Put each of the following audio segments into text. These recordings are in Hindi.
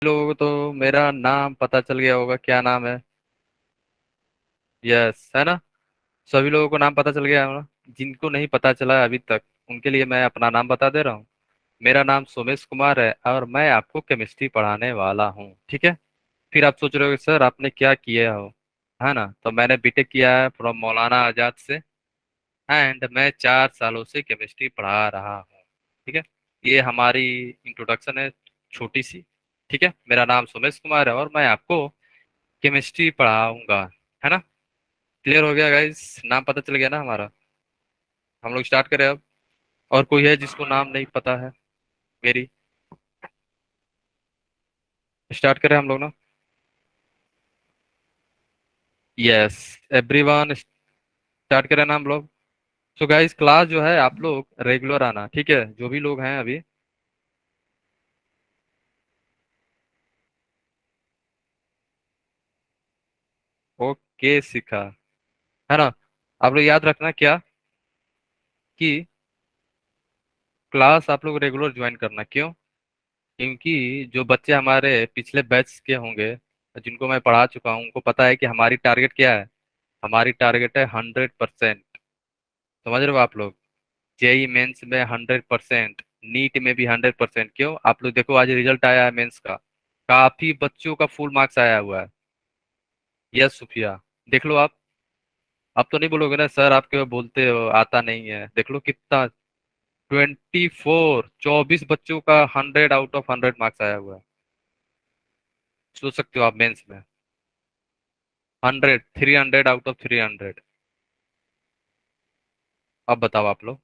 लोगों को तो मेरा नाम पता चल गया होगा, क्या नाम है। यस, है ना। सभी लोगों को नाम पता चल गया होगा। जिनको नहीं पता चला है अभी तक, उनके लिए मैं अपना नाम बता दे रहा हूँ। मेरा नाम सोमेश कुमार है और मैं आपको केमिस्ट्री पढ़ाने वाला हूँ, ठीक है। फिर आप सोच रहे हो सर आपने क्या किया हो, है ना। तो मैंने बीटेक किया है फ्रॉम मौलाना आजाद से। एंड मैं 4 सालों से केमिस्ट्री पढ़ा रहा हूँ, ठीक है। ये हमारी इंट्रोडक्शन है, छोटी सी। ठीक है, मेरा नाम सोमेश कुमार है और मैं आपको केमिस्ट्री पढ़ाऊंगा, है ना। क्लियर हो गया गाइस, नाम पता चल गया ना हमारा। हम लोग स्टार्ट करें अब। और कोई है जिसको नाम नहीं पता है मेरी? स्टार्ट करें हम लोग ना। यस, एवरीवन, स्टार्ट करें ना हम लोग। सो गाइस, क्लास जो है आप लोग रेगुलर आना, ठीक है, जो भी लोग हैं अभी। ओके, सीखा, है ना। आप लोग याद रखना क्या, कि क्लास आप लोग रेगुलर ज्वाइन करना। क्यों? क्योंकि जो बच्चे हमारे पिछले बैच के होंगे, जिनको मैं पढ़ा चुका हूँ, उनको पता है कि हमारी टारगेट क्या है। हमारी टारगेट है 100%। समझ रहे हो आप लोग? जेई मेंस में 100%, नीट में भी 100%। क्यों? आप लोग देखो, आज रिजल्ट आया है मेंस का। काफी बच्चों का फुल मार्क्स आया हुआ है। यस सुफिया, देख लो आप। आप तो नहीं बोलोगे ना सर आप क्यों बोलते हो आता नहीं है। देख लो कितना, 24 बच्चों का 100 आउट ऑफ 100 मार्क्स आया हुआ है। सोच सकते हो आप, मेंस में 300 आउट ऑफ 300। अब बताओ आप लोग,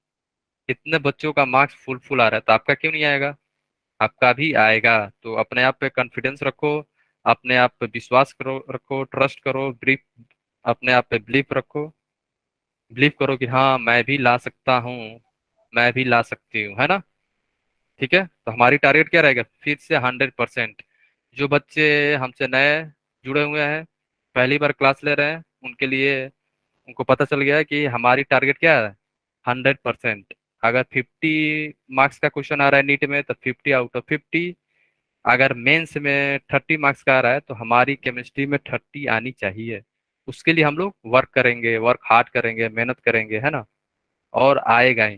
इतने बच्चों का मार्क्स फुल फुल आ रहा है, तो आपका क्यों नहीं आएगा? आपका भी आएगा। तो अपने आप पे कॉन्फिडेंस रखो, अपने आप पे विश्वास करो, रखो, ट्रस्ट करो, बिलीफ, अपने आप पे बिलीफ रखो। बिलीव करो कि हाँ मैं भी ला सकता हूँ, मैं भी ला सकती हूँ, है ना। ठीक है, तो हमारी टारगेट क्या रहेगा फिर से? 100%। जो बच्चे हमसे नए जुड़े हुए हैं, पहली बार क्लास ले रहे हैं, उनके लिए, उनको पता चल गया है कि हमारी टारगेट क्या है, 100%। अगर 50 मार्क्स का क्वेश्चन आ रहा है नीट में, तो 50 आउट ऑफ 50। अगर मेंस में 30 मार्क्स का आ रहा है, तो हमारी केमिस्ट्री में 30 आनी चाहिए। उसके लिए हम लोग वर्क करेंगे, वर्क हार्ड करेंगे, मेहनत करेंगे, है ना। और आएगा ही।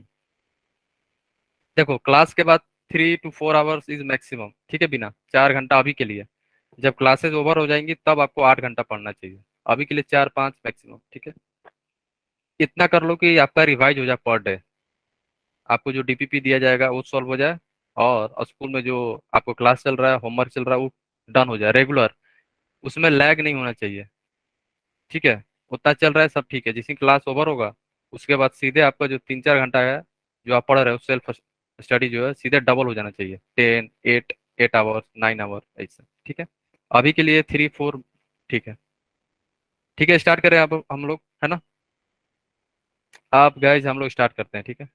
देखो, क्लास के बाद 3 to 4 आवर्स इज मैक्सिमम, ठीक है, बिना 4 घंटा अभी के लिए। जब क्लासेस ओवर हो जाएंगी तब आपको 8 घंटा पढ़ना चाहिए। अभी के लिए 4-5 मैक्सिमम, ठीक है। इतना कर लो कि आपका रिवाइज हो जाए पर डे। आपको जो डीपीपी दिया जाएगा वो सॉल्व हो जाए, और स्कूल में जो आपको क्लास चल रहा है, होमवर्क चल रहा है, वो डन हो जाए रेगुलर। उसमें लैग नहीं होना चाहिए, ठीक है। उतना चल रहा है सब ठीक है, जिस दिन क्लास ओवर होगा उसके बाद सीधे आपका जो 3-4 घंटा है जो आप पढ़ रहे हो, सेल्फ स्टडी जो है, सीधे डबल हो जाना चाहिए, 8 आवर्स 9 आवर ऐसे, ठीक है। अभी के लिए 3-4, ठीक है। ठीक है, स्टार्ट करें अब हम लोग, है ना। आप गाइज हम लोग स्टार्ट करते हैं, ठीक है।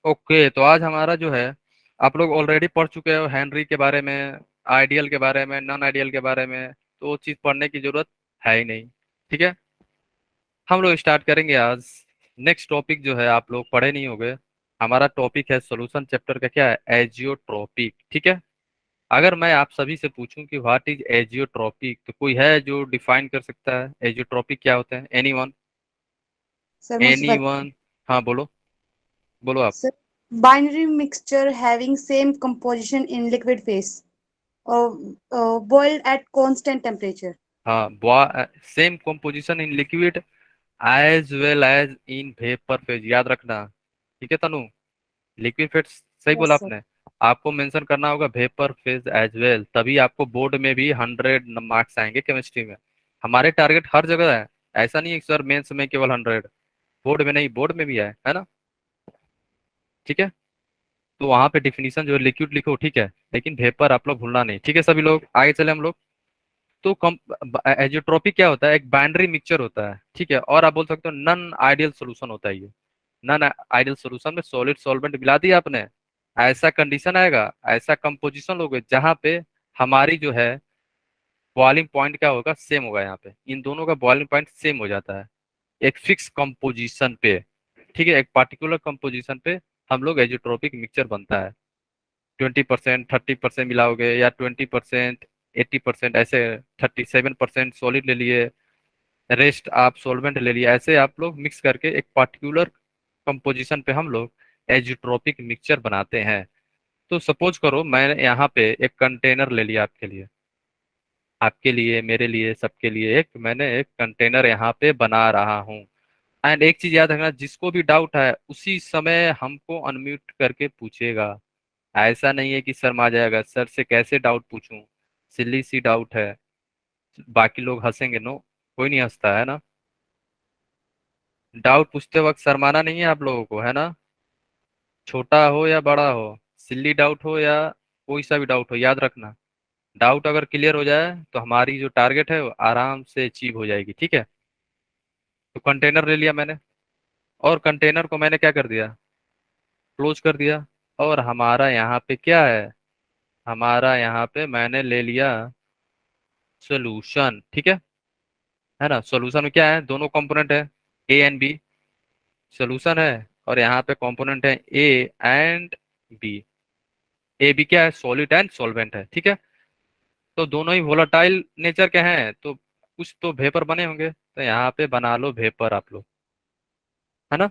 ओके, तो आज हमारा जो है, आप लोग ऑलरेडी पढ़ चुके हो हेनरी के बारे में, आइडियल के बारे में, नॉन आइडियल के बारे में, तो वो चीज़ पढ़ने की जरूरत है ही नहीं, ठीक है। हम लोग स्टार्ट करेंगे आज। नेक्स्ट टॉपिक जो है आप लोग पढ़े नहीं होंगे। हमारा टॉपिक है सॉल्यूशन चैप्टर का, क्या है, एजियोट्रॉपिक, ठीक है। अगर मैं आप सभी से पूछूं कि व्हाट इज एजियोट्रॉपिक, तो कोई है जो डिफाइन कर सकता है एजियोट्रॉपिक क्या होता है? एनीवन? सर मुझे पता एनीवन? हाँ बोलो, बोलो आप। Sir binary mixture having same composition in liquid phase boiled at constant temperature. हाँ, same composition in liquid as well as in vapour phase, याद रखना, ठीक है तनु। लिक्विड फेज सही बोला यस सर। आपने। आपको मेंशन करना होगा वेपर फेज एज वेल, तभी आपको बोर्ड में भी 100 मार्क्स आएंगे केमिस्ट्री में। हमारे टारगेट हर जगह है। ऐसा नहीं है कि सर मेंस में केवल 100, बोर्ड में नहीं, बोर्ड में भी है ना। ठीक है, तो वहां पे डिफिनीशन जो लिक्विड लिखो, ठीक है, लेकिन वेपर आप लोग भूलना नहीं, ठीक है। सभी लोग आगे चले हम लोग। तो कम, एजियोट्रॉपिक क्या होता है? एक बाइनरी मिक्सचर होता है, ठीक है, और आप बोल सकते हो नन आइडियल सोल्यूशन होता है ये। नन आइडियल सोल्यूशन में सॉलिड सॉल्वेंट मिला दिया आपने, ऐसा कंडीशन आएगा, ऐसा कंपोजिशन होगा जहां पे हमारी जो है बॉइलिंग पॉइंट क्या होगा, सेम होगा। यहाँ पे इन दोनों का बॉइलिंग पॉइंट सेम हो जाता है, एक फिक्स कंपोजिशन पे, ठीक है, एक पार्टिकुलर कंपोजिशन पे हम लोग एजियोट्रॉपिक मिक्सचर बनता है। 20% 30% मिलाओगे, या 20% 80% ऐसे, 37% सॉलिड ले लिए, रेस्ट आप सोलवेंट ले लिए, ऐसे आप लोग मिक्स करके एक पार्टिकुलर कंपोजिशन पे हम लोग एजिट्रोपिक मिक्सचर बनाते हैं। तो सपोज करो मैंने यहाँ पे एक कंटेनर ले लिया आपके लिए, आपके लिए, मेरे लिए, सबके लिए एक मैंने एक कंटेनर यहाँ पे बना रहा हूँ। एंड एक चीज याद रखना, जिसको भी डाउट है उसी समय हमको अनम्यूट करके पूछेगा। ऐसा नहीं है कि शर्मा जाएगा, सर से कैसे डाउट पूछूं, सिली सी डाउट है, बाकी लोग हंसेंगे, नो, कोई नहीं हंसता है ना। डाउट पूछते वक्त शर्माना नहीं है आप लोगों को, है ना। छोटा हो या बड़ा हो, सिल्ली डाउट हो या कोई सा भी डाउट हो, याद रखना, डाउट अगर क्लियर हो जाए तो हमारी जो टारगेट है वो आराम से अचीव हो जाएगी, ठीक है। तो कंटेनर ले लिया मैंने, और कंटेनर को मैंने क्या कर दिया, क्लोज कर दिया। और हमारा यहाँ पे क्या है, हमारा यहाँ पे मैंने ले लिया सोल्यूशन, ठीक है ना। सोल्यूशन में क्या है, दोनों कंपोनेंट है, ए एंड बी, सोल्यूशन है। और यहाँ पे कंपोनेंट है A and B. A B क्या है, सॉलिड एंड सॉल्वेंट है, ठीक है। तो दोनों ही वोलाटाइल नेचर के हैं, तो कुछ तो वेपर बने होंगे, तो यहाँ पे बना लो वेपर आप लोग, है ना।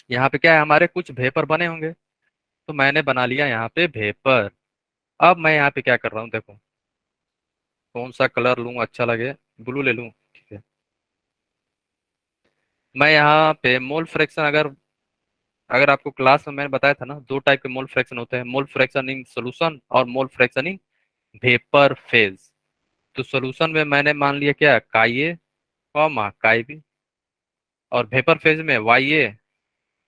यहाँ पे क्या है, हमारे कुछ वेपर बने होंगे, तो मैंने बना लिया यहाँ पे वेपर। अब मैं यहाँ पे क्या कर रहा हूँ, देखो कौन सा कलर लूँ अच्छा लगे, ब्लू ले लूँ, ठीक है। मैं यहाँ पे मोल फ्रैक्शन, अगर अगर आपको क्लास में मैंने बताया था ना, दो टाइप के मोल फ्रैक्शन होते हैं, मोल फ्रैक्शन इन सोल्यूशन और mole fraction in vapour phase. तो सोल्यूशन में मैंने मान लिया क्या, काई ए कॉमा काई बी, और वेपर फेज में वाई ए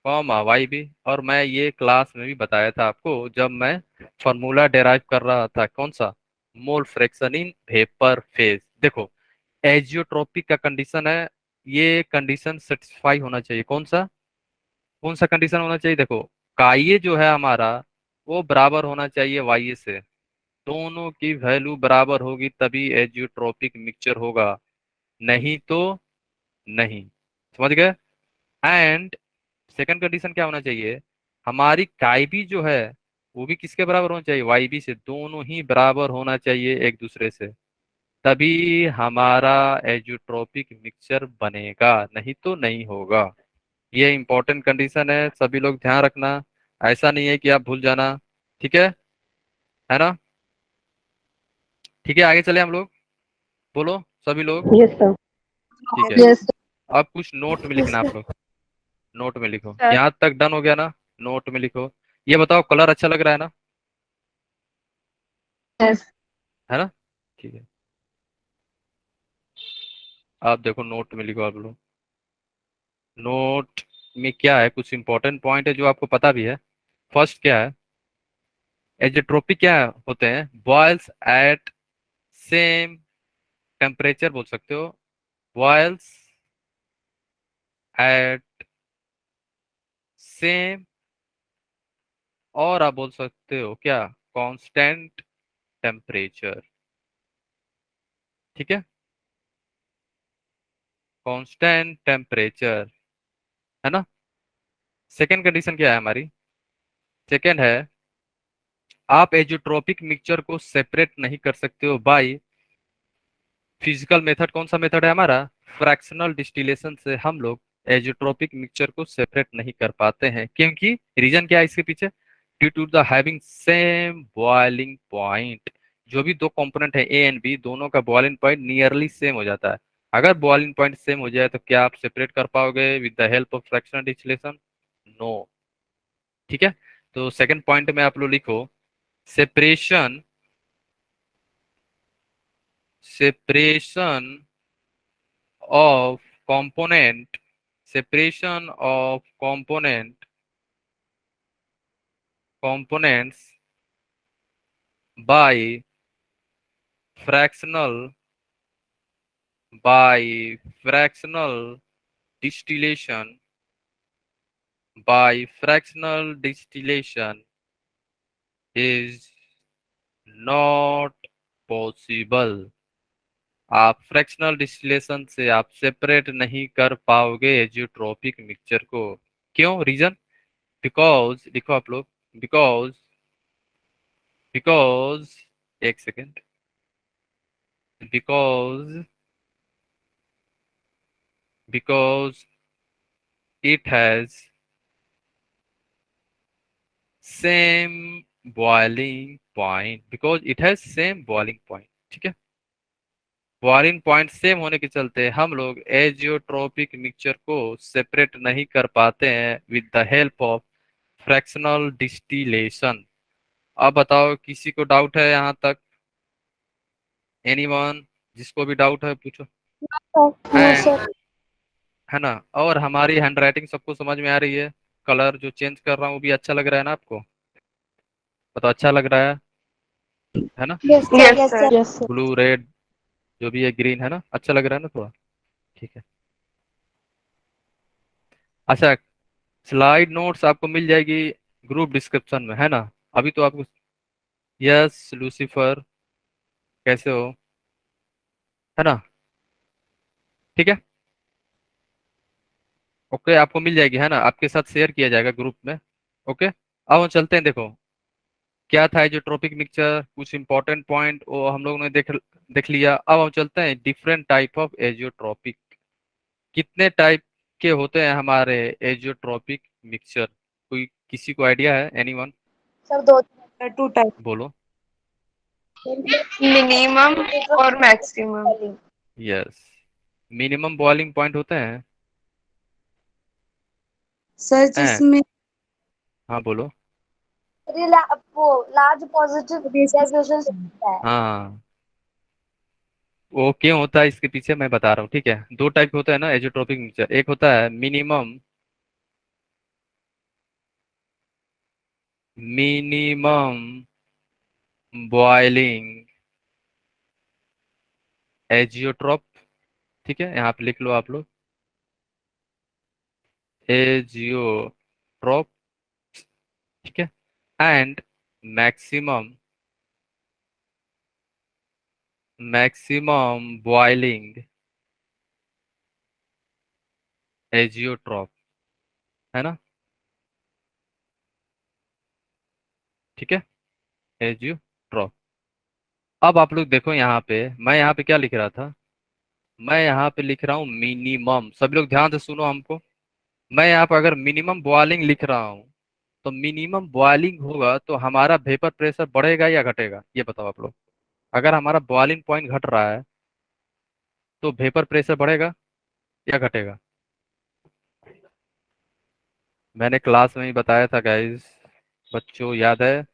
कॉमा वाई बी। और मैं ये क्लास में भी बताया था आपको, जब मैं फॉर्मूला डेराइव कर रहा था, कौन सा, mole fraction in vapour phase. देखो एजियोट्रोपिक का कंडीशन है, ये कंडीशन सेटिस्फाई होना चाहिए, कौन सा कंडीशन होना चाहिए, देखो काई जो है हमारा, वो बराबर होना चाहिए वाई से, दोनों की वैल्यू बराबर होगी तभी एजियोट्रोपिक मिक्सचर होगा, नहीं तो नहीं, समझ गए। एंड सेकंड कंडीशन क्या होना चाहिए, हमारी काई भी जो है वो भी किसके बराबर होना चाहिए, वाई बी से, दोनों ही बराबर होना चाहिए एक दूसरे से, तभी हमारा एजियोट्रोपिक मिक्सचर बनेगा, नहीं तो नहीं होगा। ये इंपॉर्टेंट कंडीशन है, सभी लोग ध्यान रखना, ऐसा नहीं है कि आप भूल जाना, ठीक है ना। ठीक है, आगे चले हम लोग, बोलो सभी लोग। Yes, sir. ठीक है, Yes, अब कुछ नोट में लिखना आप लोग, नोट में लिखो, sir. यहाँ तक डन हो गया ना, नोट में लिखो। ये बताओ कलर अच्छा लग रहा है ना, Yes. है ना, ठीक है। आप देखो नोट में लिखो आप लोग, नोट में क्या है, कुछ इंपॉर्टेंट पॉइंट है जो आपको पता भी है। फर्स्ट क्या है, एजेट्रोपिक क्या होते हैं, बॉयल्स एट सेम टेम्परेचर बोल सकते हो, बॉयल्स एट सेम, और आप बोल सकते हो क्या, कांस्टेंट टेम्परेचर, ठीक है, कांस्टेंट टेम्परेचर, है ना। सेकेंड कंडीशन क्या है हमारी, सेकेंड है, आप एजोट्रोपिक मिक्सचर को सेपरेट नहीं कर सकते हो बाय फिजिकल मेथड, कौन सा मेथड है हमारा, फ्रैक्शनल डिस्टिलेशन से हम लोग एजोट्रोपिक मिक्सचर को सेपरेट नहीं कर पाते हैं, क्योंकि रीजन क्या है इसके पीछे, due to the having same boiling point. जो भी दो कंपोनेंट है ए एंड बी, दोनों का बॉइलिंग पॉइंट नियरली सेम हो जाता है। अगर बॉइलिंग पॉइंट सेम हो जाए तो क्या आप सेपरेट कर पाओगे with the help of fractional distillation, no, ठीक है। तो सेकंड पॉइंट में आप लोग लिखो, separation separation of component, separation of components by fractional fractional distillation, by fractional distillation is not possible। आप फ्रैक्शनल डिस्टिलेशन से आप सेपरेट नहीं कर पाओगे एजियोट्रोपिक मिक्सचर को, क्यों, रीजन, बिकॉज, लिखो आप लोग, बिकॉज बिकॉज, एक second, because because it has same boiling point, because it has same boiling point. ठीक है, बॉइलिंग पॉइंट सेम होने के चलते हम लोग एजियोट्रोपिक मिक्सचर को सेपरेट नहीं कर पाते हैं with the help of fractional distillation. अब बताओ, किसी को डाउट है यहाँ तक? एनीवन, जिसको भी डाउट है पूछो। नो एंड, सर। है ना, और हमारी हैंडराइटिंग सबको समझ में आ रही है? कलर जो चेंज कर रहा हूँ वो भी अच्छा लग रहा है ना आपको? बताओ, अच्छा लग रहा है ना? Yes sir. Yes sir. Yes sir. Blue, red, जो भी है, ग्रीन, है ना? अच्छा लग रहा है ना थोड़ा? ठीक है। अच्छा, स्लाइड नोट्स आपको मिल जाएगी ग्रुप डिस्क्रिप्शन में, है ना? अभी तो आपको, यस लूसीफर, कैसे हो? है ना? ठीक है, ओके, आपको मिल जाएगी, है ना? आपके साथ शेयर किया जाएगा ग्रुप में। ओके, अब हम चलते हैं। देखो, क्या था एजियोट्रोपिक मिक्सचर, कुछ इंपॉर्टेंट पॉइंट वो हम लोगों ने देख देख लिया। अब हम चलते हैं डिफरेंट टाइप ऑफ एजियोट्रोपिक। कितने टाइप के होते हैं हमारे एजियोट्रोपिक मिक्सचर? कोई, किसी को आइडिया है? एनीवन? सर दो। Two type. बोलो। मिनिमम और maximum. Yes, minimum boiling point होते हैं। सर हैं? जिसमें हाँ बोलो। वो लार्ज पॉजिटिव डेविएशन है। हाँ, वो क्यों होता है इसके पीछे मैं बता रहा हूँ। ठीक है, दो टाइप होता है ना एजियोट्रोपिक मिक्सचर। एक होता है मिनिमम बॉइलिंग एजियोट्रोप। ठीक है, यहाँ पे लिख लो आप लोग, एजियोट्रोप। ठीक है, and maximum maximum boiling azeotrope, है ना? ठीक है, एजियोट्रोप। अब आप लोग देखो, यहाँ पे मैं यहाँ पे क्या लिख रहा था? मैं यहाँ पे लिख रहा हूँ मिनिमम। सभी लोग ध्यान से सुनो हमको। मैं यहाँ पर अगर मिनिमम बॉइलिंग लिख रहा हूँ, तो मिनिमम बॉइलिंग होगा तो हमारा वेपर प्रेशर बढ़ेगा या घटेगा? ये बताओ आप लोग। अगर हमारा बॉइलिंग पॉइंट घट रहा है तो वेपर प्रेशर बढ़ेगा या घटेगा? मैंने क्लास में ही बताया था गाइस, बच्चों, याद है?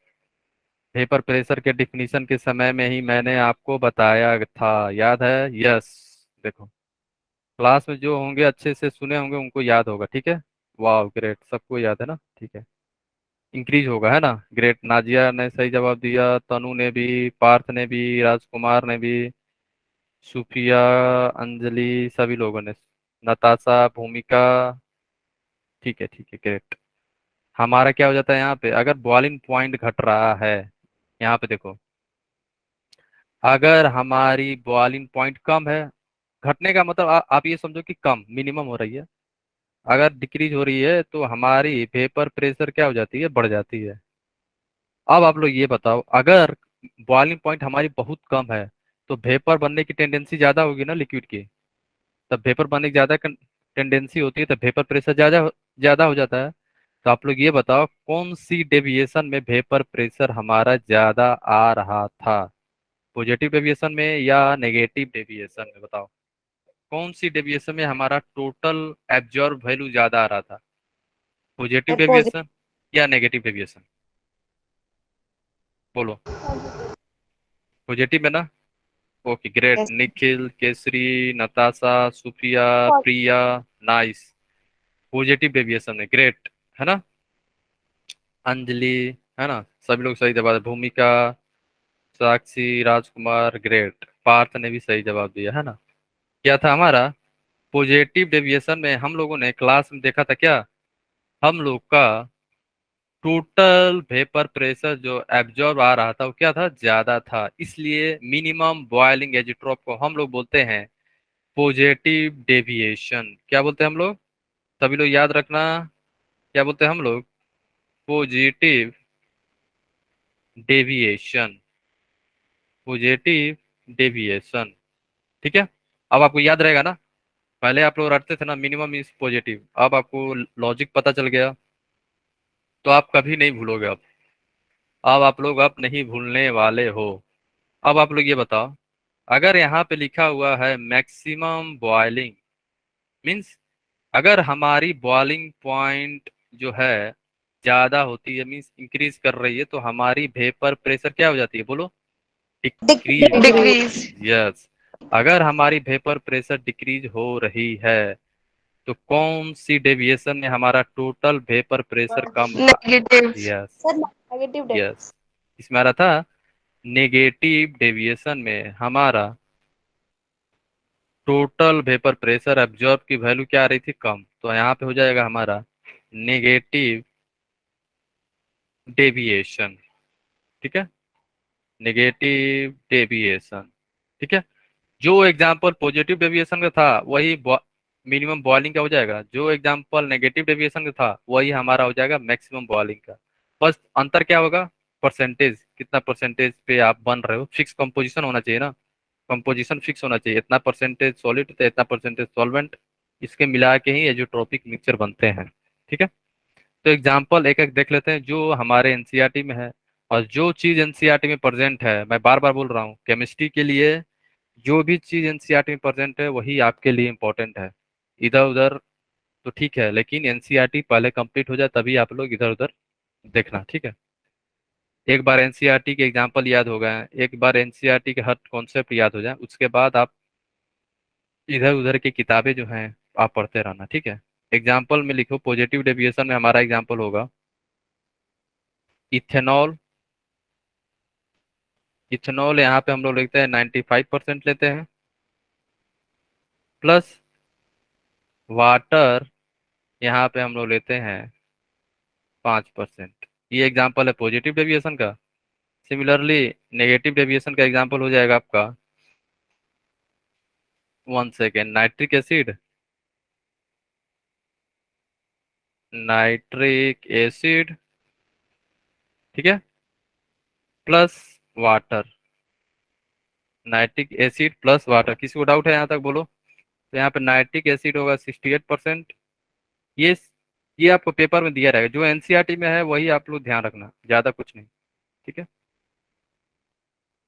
वेपर प्रेशर के डिफिनीशन के समय में ही मैंने आपको बताया था, याद है? यस। देखो, क्लास में जो होंगे अच्छे से सुने होंगे उनको याद होगा। ठीक है, वाह ग्रेट, सबको याद है ना? ठीक है, इंक्रीज होगा, है ना? ग्रेट, नाजिया ने सही जवाब दिया, तनु ने भी, पार्थ ने भी, राजकुमार ने भी, सुफिया, अंजलि, सभी लोगों ने, नताशा, भूमिका। ठीक है, ठीक है, ग्रेट। हमारा क्या हो जाता है यहाँ पे, अगर बॉइलिंग पॉइंट घट रहा है, यहाँ पे देखो, अगर हमारी बॉइलिंग पॉइंट कम है, घटने का मतलब आप ये समझो कि कम, मिनिमम हो रही है। अगर डिक्रीज हो रही है तो हमारी वेपर प्रेशर क्या हो जाती है, बढ़ जाती है। अब आप लोग ये बताओ, अगर बॉइलिंग पॉइंट हमारी बहुत कम है तो वेपर बनने की टेंडेंसी ज्यादा होगी ना लिक्विड की। तब वेपर बनने की ज्यादा टेंडेंसी होती है, तब वेपर प्रेशर ज्यादा ज्यादा हो जाता है। तो आप लोग ये बताओ, कौन सी डेविएशन में वेपर प्रेशर हमारा ज्यादा आ रहा था? पॉजिटिव डेविएशन में या नेगेटिव डेविएशन में? बताओ, कौन सी डेविएशन में हमारा टोटल एब्जॉर्ब वैल्यू ज्यादा आ रहा था? Positive sir positive. डेविएशन या नेगेटिव डेविएशन? बोलो। पॉजिटिव में ना? Okay, great. Yes. Nikhil, Kesari, Natasha, Sufiya, Priya, nice, positive deviation है, ग्रेट, है ना? अंजलि, है ना? सभी लोग सही जवाब, भूमिका, साक्षी, राजकुमार, ग्रेट, पार्थ ने भी सही जवाब दिया, है ना? क्या था हमारा? पॉजिटिव डेविएशन में हम लोगों ने क्लास में देखा था क्या? हम लोग का टोटल वेपर प्रेशर जो एब्जॉर्ब आ रहा था वो क्या था, ज्यादा था। इसलिए मिनिमम बॉइलिंग एजिट्रॉप को हम लोग बोलते हैं पॉजिटिव डेविएशन। क्या बोलते हैं हम लोग? सभी लोग याद रखना, क्या बोलते हैं हम लोग? Positive deviation, positive deviation. ठीक है, अब आपको याद रहेगा ना, पहले आप लोग रटते थे ना मिनिमम इज पॉजिटिव, अब आपको लॉजिक पता चल गया, तो आप कभी नहीं भूलोगे। अब आप लोग अब नहीं भूलने वाले हो। अब आप लोग ये बताओ, अगर यहाँ पे लिखा हुआ है मैक्सिमम बॉइलिंग, मीन्स अगर हमारी बॉइलिंग पॉइंट जो है ज्यादा होती है, मीन्स इंक्रीज कर रही है, तो हमारी वेपर प्रेशर क्या हो जाती है, बोलो? डिक्रीज। Decrease. यस। अगर हमारी वेपर प्रेशर डिक्रीज हो रही है, तो कौन सी डेविएशन में हमारा टोटल वेपर प्रेशर कम? Negative. Yes. Sir, negative day. Yes, इसमें आ रहा था नेगेटिव डेविएशन में हमारा टोटल वेपर प्रेशर एब्जॉर्ब की वैल्यू क्या आ रही थी, कम, तो यहाँ पे हो जाएगा हमारा नेगेटिव डेविएशन। ठीक है, नेगेटिव डेविएशन। ठीक है, जो एग्जांपल पॉजिटिव डेविएशन का था वही मिनिमम बॉइलिंग का हो जाएगा, जो एग्जांपल नेगेटिव डेविएशन का था वही हमारा हो जाएगा मैक्सिमम बॉइलिंग का। बस अंतर क्या होगा, परसेंटेज, कितना परसेंटेज पे आप बन रहे हो, फिक्स कंपोजिशन होना चाहिए ना, कंपोजिशन फिक्स होना चाहिए, इतना परसेंटेज सॉलिड तो इतना परसेंटेज सॉल्वेंट, इसके मिला के ही एजोट्रोपिक मिक्सचर बनते हैं। ठीक है, तो एग्जाम्पल एक एक देख लेते हैं जो हमारे एनसीईआरटी में है, और जो चीज एनसीईआरटी में प्रेजेंट है, मैं बार बार बोल रहा हूँ, केमिस्ट्री के लिए जो भी चीज एनसीईआरटी में प्रेजेंट है वही आपके लिए इंपॉर्टेंट है। इधर उधर तो ठीक है, लेकिन एनसीईआरटी पहले कंप्लीट हो जाए तभी आप लोग इधर उधर देखना। ठीक है, एक बार एनसीईआरटी के एग्जाम्पल याद हो गए, एक बार एनसीईआरटी के हर कॉन्सेप्ट याद हो जाए, उसके बाद आप इधर उधर की किताबें जो हैं आप पढ़ते रहना। ठीक है, एग्जाम्पल में लिखो, पॉजिटिव डेविएशन में हमारा एग्जाम्पल होगा इथेनॉल। इथेनॉल यहाँ पे हम लोग लिखते हैं 95% लेते हैं, प्लस वाटर यहाँ पे हम लोग लेते हैं 5%। ये एग्जाम्पल है पॉजिटिव डेविएशन का। सिमिलरली नेगेटिव डेविएशन का एग्जाम्पल हो जाएगा आपका, 1 second, nitric acid, nitric acid, ठीक है, plus water, nitric acid plus water. किसी को डाउट है यहाँ तक, बोलो? तो यहाँ पे नाइट्रिक एसिड होगा 68%। ये ये आपको पेपर में दिया रहेगा, जो एनसीईआरटी में है वही आप लोग ध्यान रखना, ज्यादा कुछ नहीं। ठीक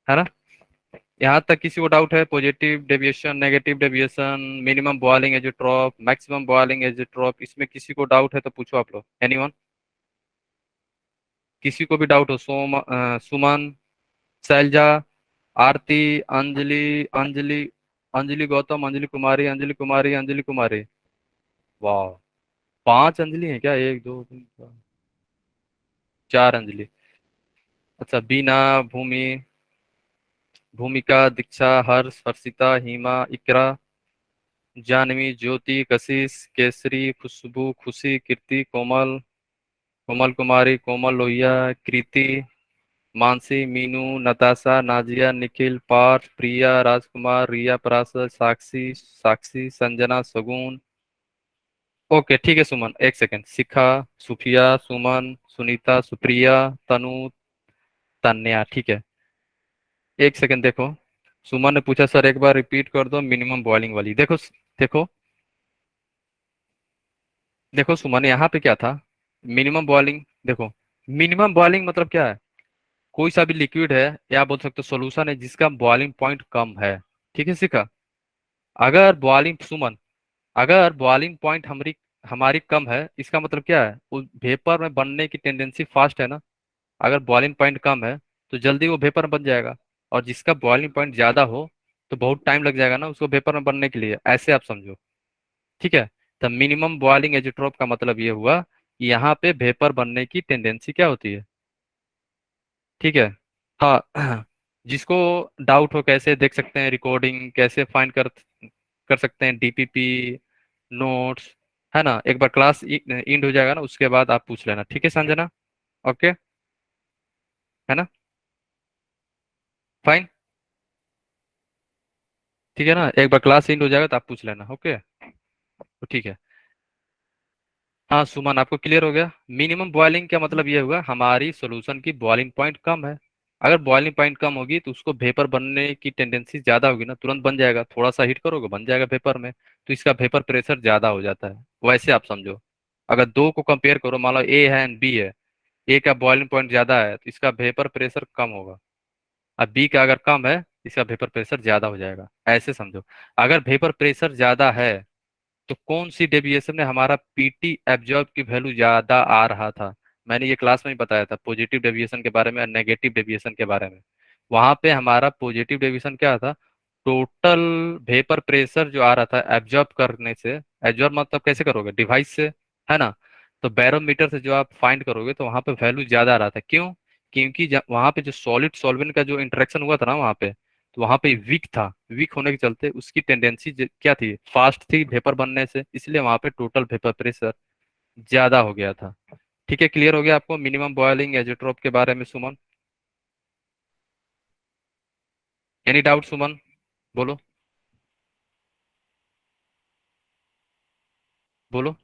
है ना? यहाँ तक किसी को डाउट है? Positive deviation, negative deviation, minimum boiling azeotrope, maximum boiling azeotrope, इसमें किसी को डाउट है तो पूछो आप लोग, एनीवन? किसी को भी डाउट हो? सुमन, शैलजा, आरती, अंजलि, अंजलि, अंजलि गौतम, अंजलि कुमारी, अंजलि कुमारी, अंजलि कुमारी। वाह, 5 अंजलि है क्या? 1 2 3 4 अंजलि। अच्छा, बीना, भूमि, भूमिका, दीक्षा, हर्ष, हर्षिता, हिमा, इकरा, जानवी, ज्योति, कशिश, केसरी, खुशबू, खुशी, कीर्ति, कोमल, कोमल कुमारी, कोमल लोहिया, कृति, मानसी, मीनू, नताशा, नाजिया, निखिल, पार्थ, प्रिया, राजकुमार, रिया, पराशर, साक्षी, साक्षी, संजना, सगुन। ओके ठीक है, सुमन, 1 सेकेंड, शिखा, सुफिया, सुमन, सुनीता, सुप्रिया, तनु, तन्या। ठीक है, 1 सेकेंड, देखो, सुमन ने पूछा सर एक बार रिपीट कर दो मिनिमम बॉइलिंग वाली। देखो, देखो, देखो सुमन, यहाँ पे क्या था, मिनिमम बॉइलिंग। देखो, मिनिमम बॉइलिंग मतलब क्या है, कोई सा भी लिक्विड है या बोल सकते हो सोल्यूशन है जिसका बॉइलिंग पॉइंट कम है। ठीक है शिखा, अगर बॉइलिंग, सुमन, अगर बॉइलिंग पॉइंट हमारी हमारी कम है, इसका मतलब क्या है, वो वेपर में बनने की टेंडेंसी फास्ट है ना। अगर बॉइलिंग पॉइंट कम है तो जल्दी वो वेपर में बन जाएगा, और जिसका बॉइलिंग पॉइंट ज्यादा हो तो बहुत टाइम लग जाएगा ना उसको वेपर में बनने के लिए, ऐसे आप समझो। ठीक है, तो मिनिमम बॉइलिंग एजिट्रोप का मतलब ये हुआ कि यहाँ पे वेपर बनने की टेंडेंसी क्या होती है। ठीक है, हाँ। जिसको डाउट हो कैसे देख सकते हैं रिकॉर्डिंग, कैसे फाइंड कर कर सकते हैं डीपीपी नोट्स, है ना, एक बार क्लास इंड हो जाएगा ना उसके बाद आप पूछ लेना। ठीक है संजना? ओके, है ना? फाइन, ठीक है ना, एक बार क्लास इंड हो जाएगा तो आप पूछ लेना। ओके, तो ठीक है। हाँ सुमन, आपको क्लियर हो गया? मिनिमम बॉइलिंग का मतलब ये हुआ हमारी सॉल्यूशन की बॉइलिंग पॉइंट कम है। अगर बॉइलिंग पॉइंट कम होगी तो उसको वेपर बनने की टेंडेंसी ज्यादा होगी ना, तुरंत बन जाएगा, थोड़ा सा हीट करोगे बन जाएगा वेपर में, तो इसका वेपर प्रेशर ज्यादा हो जाता है। वैसे आप समझो, अगर दो को कंपेयर करो, मान लो ए है एंड बी है, ए का बॉइलिंग पॉइंट ज्यादा है तो इसका वेपर प्रेशर कम होगा, अब बी का अगर कम है इसका वेपर प्रेशर ज्यादा हो जाएगा, ऐसे समझो। अगर वेपर प्रेशर ज्यादा है तो कौन सी डेविएशन में हमारा पीटी एब्जॉर्ब की वैल्यू ज्यादा आ रहा था? मैंने ये क्लास में ही बताया था पॉजिटिव डेविएशन के बारे में और नेगेटिव डेविएशन के बारे में। वहां पे हमारा पॉजिटिव डेविएशन क्या था, टोटल वेपर प्रेशर जो आ रहा था एब्जॉर्ब करने से, एब्जॉर्ब मतलब कैसे करोगे, डिवाइस से, है ना? तो बैरोमीटर से जो आप फाइंड करोगे तो वहां पे वैल्यू ज्यादा आ रहा था, क्यों? क्योंकि वहां पे जो सॉलिड सॉल्वेंट का जो इंटरेक्शन हुआ था ना वहां पे, तो वहां पे वीक था, वीक होने के चलते उसकी टेंडेंसी क्या थी, फास्ट थी वेपर बनने से, इसलिए वहां पे टोटल वेपर प्रेशर ज्यादा हो गया था। ठीक है, क्लियर हो गया आपको मिनिमम बॉइलिंग एजेट्रोप के बारे में सुमन? एनी डाउट सुमन, बोलो बोलो।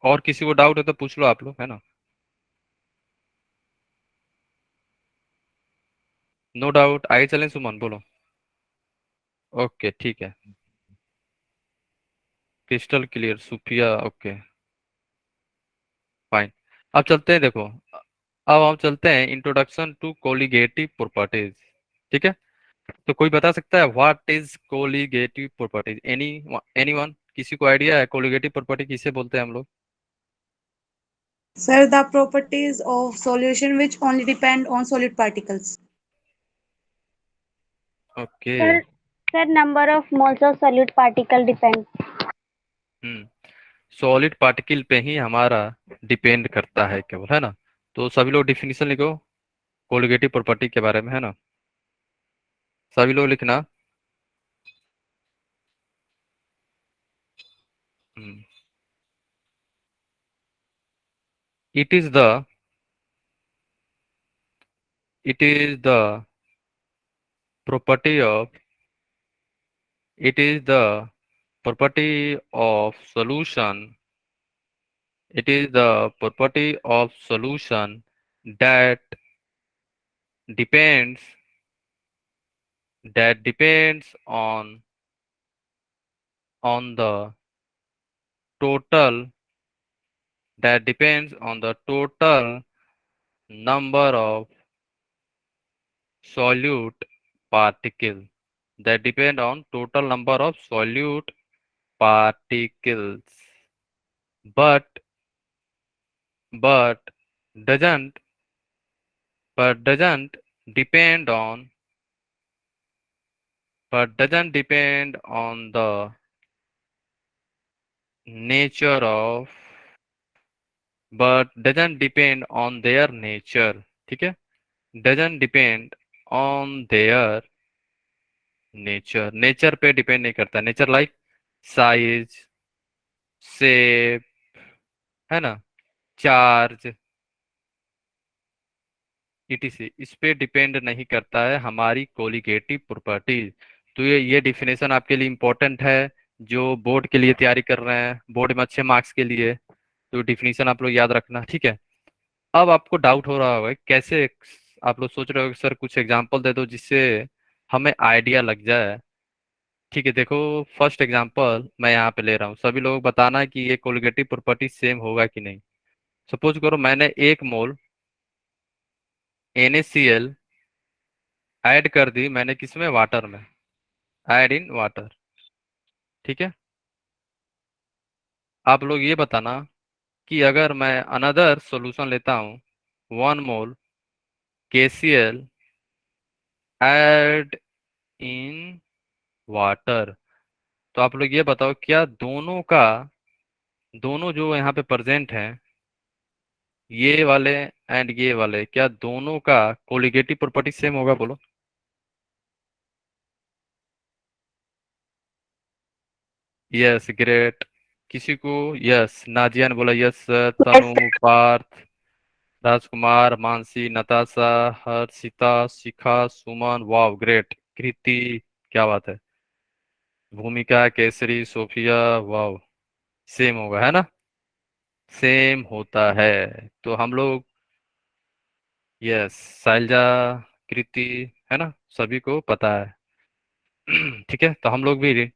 और किसी को डाउट है तो पूछ लो आप लोग, है ना? नो डाउट, आगे चलें सुमन, बोलो। ओके ठीक है, crystal clear Sufiya, okay fine. अब चलते हैं, देखो अब हम चलते हैं इंट्रोडक्शन टू कोलिगेटिव प्रॉपर्टीज। ठीक है, तो कोई बता सकता है what is colligative properties? Anyone, किसी को आइडिया है कोलिगेटिव प्रॉपर्टी किसे बोलते हैं हम लोग? Sir, the properties of solution which only depend on solid particles. Okay. Sir, sir, number of moles of solute particle depend. Hmm, solid particle पे ही हमारा डिपेंड करता है केवल, है ना? तो सभी लोग डिफिनीशन लिखो कोलिगेटिव प्रॉपर्टी के बारे में, है ना? सभी लोग लिखना। It is the it is the property of it is the property of solution it is the property of solution that depends depends on the total that depends on the total number of solute particles that depend on total number of solute particles, but but doesn't doesn't depend on doesn't depend on the nature of but doesn't depend on their nature। ठीक है, doesn't depend on their nature पे डिपेंड नहीं करता, नेचर लाइक साइज, शेप, है ना, चार्ज, ईटीसी, इस पे डिपेंड नहीं करता है हमारी कोलिगेटिव प्रॉपर्टीज। तो ये डिफिनेशन आपके लिए इंपॉर्टेंट है, जो बोर्ड के लिए तैयारी कर रहे हैं, बोर्ड में अच्छे मार्क्स के लिए, तो डिफिनेशन आप लोग याद रखना, ठीक है? अब आपको डाउट हो रहा होगा कैसे, आप लोग सोच रहे हो कि सर कुछ एग्जांपल दे दो जिससे हमें आइडिया लग जाए। ठीक है, देखो फर्स्ट एग्जांपल मैं यहाँ पे ले रहा हूँ, सभी लोग बताना कि ये कोलिगेटिव प्रॉपर्टी सेम होगा कि नहीं। सपोज करो मैंने 1 मोल NaCl ऐड कर दी, मैंने किसमें, वाटर में, ऐड इन वाटर। ठीक है, आप लोग ये बताना कि अगर मैं अनदर सॉल्यूशन लेता हूँ, 1 मोल KCl ऐड इन वाटर, तो आप लोग ये बताओ क्या दोनों जो यहाँ पे प्रेजेंट हैं, ये वाले एंड ये वाले, क्या दोनों का कोलिगेटिव प्रॉपर्टी सेम होगा, बोलो? यस ग्रेट, किसी को? यस, नाजिया ने बोला यस सर, Yes, तनु, पार्थ, राजकुमार, मानसी, नताशा, हर्षिता, शिखा, सुमन, वाव ग्रेट, कृति, क्या बात है, भूमिका, केसरी, सोफिया, वाव, सेम होगा, है ना, सेम होता है। तो हम लोग, यस, शैलजा, कृति, है ना, सभी को पता है। ठीक है, तो हम लोग भी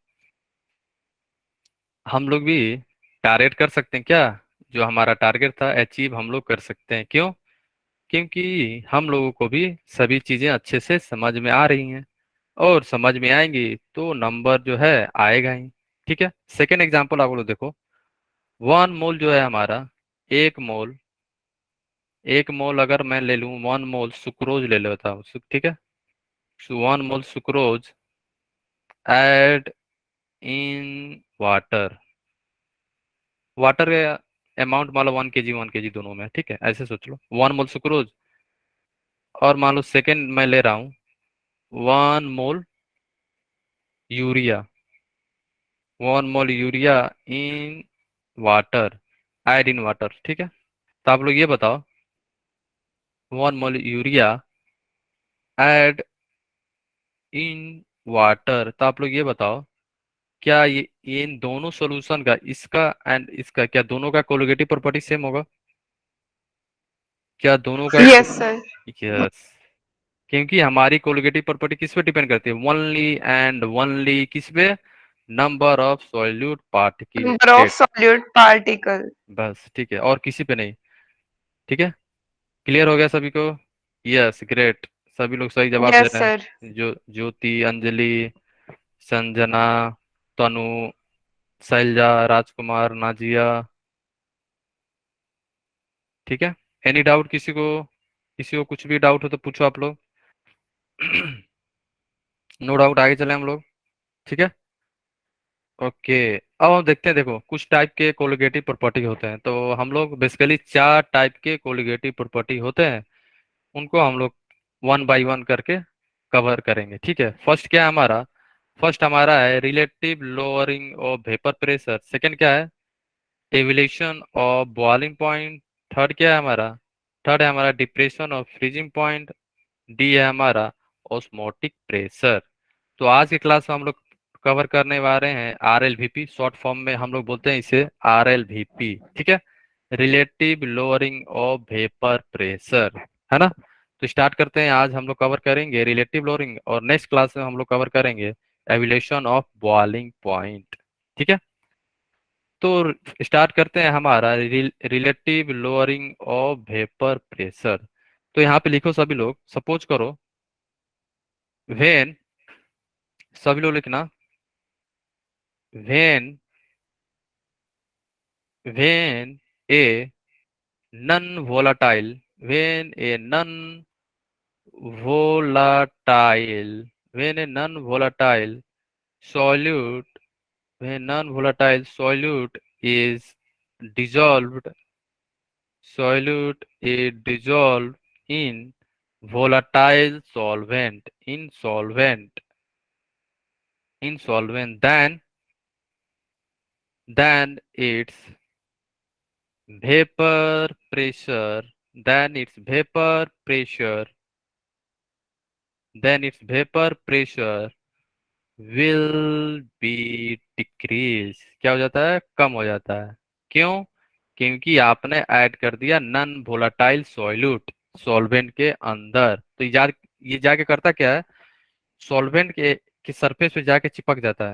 टारगेट कर सकते हैं क्या, जो हमारा टारगेट था अचीव हम लोग कर सकते हैं। क्यों? क्योंकि हम लोगों को भी सभी चीजें अच्छे से समझ में आ रही हैं, और समझ में आएंगी तो नंबर जो है आएगा ही। ठीक है, सेकेंड एग्जांपल आप लोग देखो। 1 मोल जो है हमारा, 1 मोल, 1 मोल अगर मैं ले लूं, 1 मोल सुक्रोज ले लेता हूँ, ठीक है, 1 mole sucrose add in water, water amount मान लो 1 kg 1 kg दोनों में, ठीक है, ऐसे सोच लो 1 मोल सुक्रोज, और मान लो सेकेंड मैं ले रहा हूँ 1 mole urea, 1 mole urea in water, add in water, ठीक है। तो आप लोग ये बताओ, 1 mole urea add in water, तो आप लोग ये बताओ, क्या ये इन दोनों सॉल्यूशन का, इसका एंड इसका, क्या दोनों का कोलिगेटिव प्रॉपर्टी सेम होगा? क्या दोनों का? Yes sir. यस, क्योंकि हमारी कोलिगेटिव प्रॉपर्टी किस पे डिपेंड करती है, ओनली एंड ओनली किस पे, number of solute number of particle, solute particle. बस, ठीक है, और किसी पे नहीं। ठीक है, क्लियर हो गया सभी को? यस, ग्रेट, सभी लोग सही जवाब दे यस रहे सर। हैं, जो ज्योति, अंजलि, संजना, तनु, शैलजा, राजकुमार, नाजिया। ठीक है, एनी डाउट किसी को कुछ भी डाउट हो तो पूछो आप लोग। नो डाउट, आगे चले हम लोग। ठीक है, ओके। अब हम देखते हैं, देखो कुछ टाइप के कोलिगेटिव प्रॉपर्टी होते हैं, तो हम लोग बेसिकली 4 टाइप के कोलिगेटिव प्रॉपर्टी होते हैं, उनको हम लोग 1 बाय 1 करके कवर करेंगे। ठीक है, फर्स्ट हमारा है relative lowering of vapour pressure, second क्या है, एविलेशन ऑफ बॉइलिंग पॉइंट, थर्ड है हमारा depression of freezing point, D है हमारा ऑस्मोटिक प्रेशर। तो आज की क्लास में हम लोग कवर करने वाले हैं RLVP, शॉर्ट फॉर्म में हम लोग बोलते हैं इसे RLVP। ठीक है, relative lowering of vapour pressure, है ना। तो स्टार्ट करते हैं, आज हम लोग कवर करेंगे रिलेटिव लोअरिंग, और नेक्स्ट क्लास में हम लोग कवर करेंगे एविलेशन ऑफ बॉइलिंग पॉइंट। ठीक है, तो स्टार्ट करते हैं हमारा relative lowering of vapour pressure. तो यहाँ पे लिखो सभी लोग, सपोज करो, व्हेन, सभी लोग लिखना, when when a non-volatile, when a non-volatile, when a non-volatile solute, when non-volatile is dissolved, solute is dissolved in volatile solvent, then its vapor pressure, then its vapor pressure, then its vapor pressure will be decrease, क्या हो जाता है, कम हो जाता है। क्यों? क्योंकि आपने ऐड कर दिया नॉन वोलाटाइल सॉल्यूट सॉल्वेंट के अंदर। तो ये जाके करता क्या है, सॉल्वेंट के सरफेस पे जाके चिपक जाता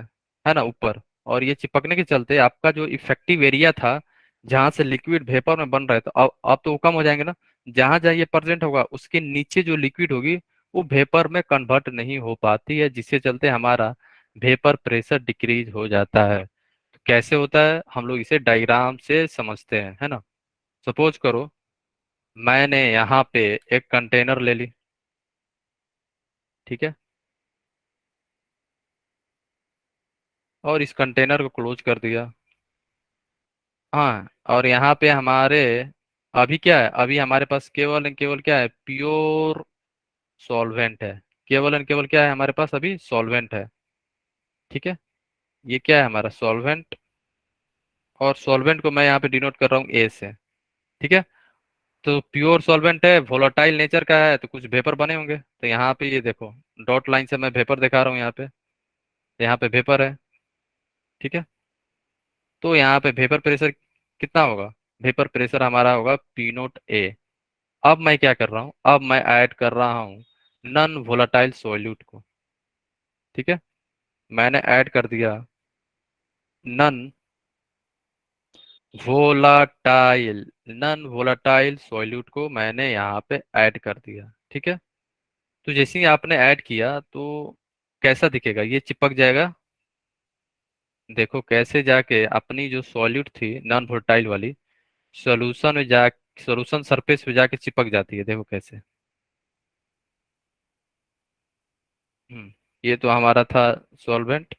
है ना, ऊपर। और ये चिपकने के चलते आपका जो इफेक्टिव एरिया था, जहां से लिक्विड वेपर में बन रहे, तो अब तो वो कम हो जाएंगे ना। जहां जहां ये प्रेजेंट होगा उसके नीचे जो लिक्विड होगी वो वेपर में कन्वर्ट नहीं हो पाती है, जिसके चलते हमारा वेपर प्रेशर डिक्रीज हो जाता है। तो कैसे होता है, हम लोग इसे डायग्राम से समझते हैं, है ना। सपोज करो, मैंने यहाँ पे एक कंटेनर ले ली, ठीक है, और इस कंटेनर को क्लोज कर दिया। हाँ, और यहाँ पे हमारे, अभी क्या है, अभी हमारे पास केवल एंड केवल क्या है, प्योर सॉल्वेंट है। केवल एंड केवल क्या है हमारे पास, अभी सॉल्वेंट है। ठीक है, ये क्या है हमारा सॉल्वेंट, और सॉल्वेंट को मैं यहाँ पे डिनोट कर रहा हूँ ए से। ठीक है, तो प्योर सॉल्वेंट है, वोलाटाइल नेचर का है, तो कुछ वेपर बने होंगे। तो यहाँ पे ये देखो, डॉट लाइन से मैं वेपर दिखा रहा हूँ यहाँ पे, यहाँ पे वेपर है। ठीक है, तो यहाँ पे वेपर प्रेशर कितना होगा? वेपर प्रेशर हमारा होगा पी नोट ए। अब मैं क्या कर रहा हूँ, अब मैं ऐड कर रहा हूँ नॉन वोलाटाइल सॉल्यूट को। ठीक है, मैंने ऐड कर दिया non volatile, non volatile solute को मैंने यहाँ पे ऐड कर दिया। ठीक है, तो जैसे ही आपने ऐड किया तो कैसा दिखेगा, ये चिपक जाएगा। देखो कैसे जाके अपनी जो सॉल्यूट थी नॉन वोलेटाइल वाली, सॉल्यूशन में जा सॉल्यूशन सरफेस पे जाके चिपक जाती है। देखो कैसे। ये तो हमारा था सॉल्वेंट,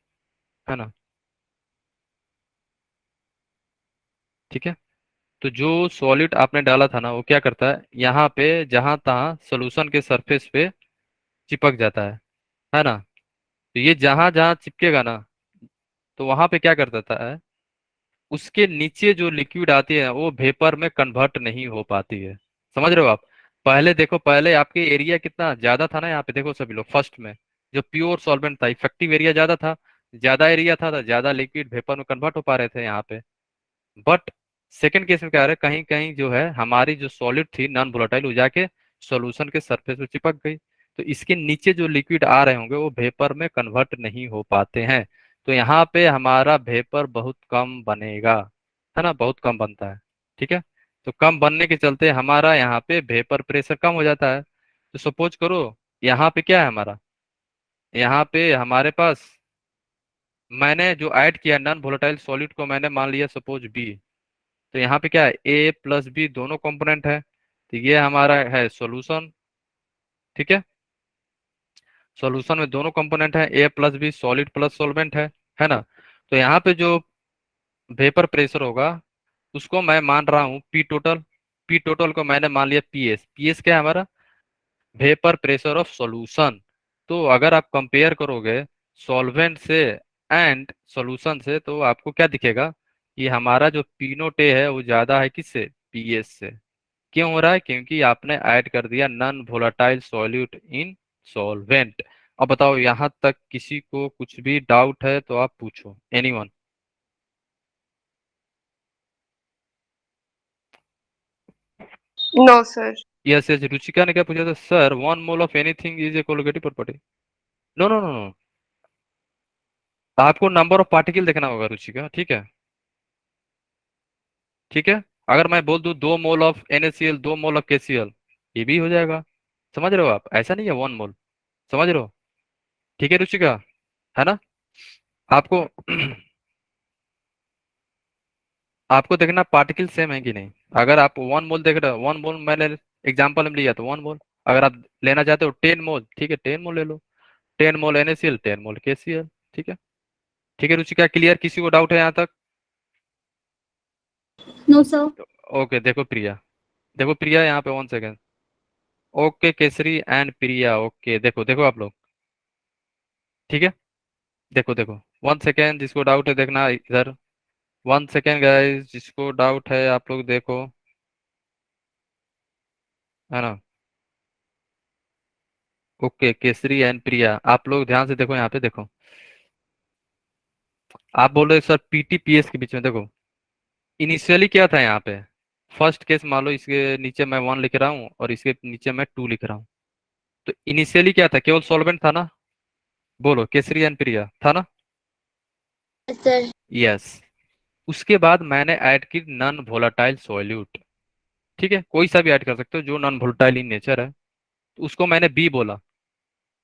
है ना। ठीक है, तो जो सॉलिड आपने डाला था ना वो क्या करता है, यहाँ पे जहां तहाँ सॉल्यूशन के सरफेस पे चिपक जाता है ना। तो ये जहां जहां चिपकेगा ना, तो वहां पे क्या कर देता है, उसके नीचे जो लिक्विड आती है वो वेपर में कन्वर्ट नहीं हो पाती है। समझ रहे हो आप? पहले देखो, पहले आपके एरिया कितना ज्यादा था ना, यहाँ पे देखो सभी लोग, फर्स्ट में जो प्योर सॉल्वेंट था, इफेक्टिव एरिया ज्यादा था, ज्यादा एरिया था तो ज्यादा लिक्विड वेपर में कन्वर्ट हो पा रहे थे यहाँ पे। बट सेकंड केस में क्या है, कहीं कहीं जो है हमारी जो सॉलिड थी नॉन वोलेटाइल वो जाके सॉल्यूशन के सरफेस पे चिपक गई, तो इसके नीचे जो लिक्विड आ रहे होंगे वो वेपर में कन्वर्ट नहीं हो पाते हैं। तो यहाँ पे हमारा वेपर बहुत कम बनेगा, है ना, बहुत कम बनता है। ठीक है, तो कम बनने के चलते हमारा यहाँ पे वेपर प्रेशर कम हो जाता है। तो सपोज करो यहाँ पे क्या है हमारा, यहाँ पे हमारे पास मैंने जो ऐड किया नॉन वोलेटाइल सॉलिड को, मैंने मान लिया सपोज बी। तो यहाँ पे क्या है, ए प्लस बी दोनों कंपोनेंट है, तो ये हमारा है सॉल्यूशन। ठीक है, सॉल्यूशन में दोनों कंपोनेंट है, A plus B, solid plus solvent है ना। तो यहाँ पे जो वेपर प्रेशर होगा उसको मैं मान रहा हूँ पी टोटल। पी टोटल को मैंने मान लिया पी एस। पी एस क्या है हमारा, वेपर प्रेशर ऑफ सॉल्यूशन। तो अगर आप कंपेयर करोगे सॉल्वेंट से एंड सॉल्यूशन से, तो आपको क्या दिखेगा कि हमारा जो पी नोट ए है वो ज्यादा है किससे, पी एस से। क्यों हो रहा है, क्योंकि आपने ऐड कर दिया non volatile solute in solvent. अब बताओ यहाँ तक किसी को कुछ भी डाउट है तो आप पूछो, anyone. No, sir. Yes yes, Ruchika ने क्या पूछा था, sir 1 mole of anything is a colligative property. No no no no, आपको नंबर ऑफ पार्टिकल देखना होगा रुचिका। ठीक है, ठीक है, अगर मैं बोल दूं 2 mole of NaCl, 2 mole of KCl, ये भी हो जाएगा। समझ रहे हो आप, ऐसा नहीं है 1 मोल। समझ रहे हो? ठीक है रुचिका, है ना। आपको आपको देखना पार्टिकल सेम है कि नहीं। अगर आप 1 मोल देख रहे हो, 1 मोल मैंने एग्जाम्पल में लिया तो 1 मोल। अगर आप लेना चाहते हो 10 मोल, ठीक है 10 मोल ले लो। 10 मोल NaCl, 10 मोल KCl। ठीक है, ठीक है रुचिका, क्लियर? किसी को डाउट है यहाँ तक? No, sir. ओके, देखो प्रिया, देखो प्रिया यहाँ पे 1 second. Okay Kesari and Priya, okay देखो देखो आप लोग। ठीक है, देखो देखो, 1 सेकेंड, जिसको डाउट है देखना इधर। 1 सेकेंड गाइस, जिसको डाउट है आप लोग देखो, है ना। ओके केसरी एंड प्रिया, आप लोग ध्यान से देखो, यहाँ पे देखो। आप बोल रहे सर पीटी पीएस के बीच में, देखो इनिशियली क्या था यहाँ पे। फर्स्ट केस मान लो, इसके नीचे मैं 1 लिख रहा हूँ और इसके नीचे मैं 2 लिख रहा हूँ। तो इनिशियली क्या था, केवल सॉल्वेंट था ना। बोलो केसरी एंड प्रिया, था ना। Yes, sir. यस, उसके बाद मैंने ऐड की नॉन वोलाटाइल सॉल्यूट। ठीक है, कोई सा भी ऐड कर सकते हो जो नॉन वोलाटाइल इन नेचर है। तो उसको मैंने बी बोला,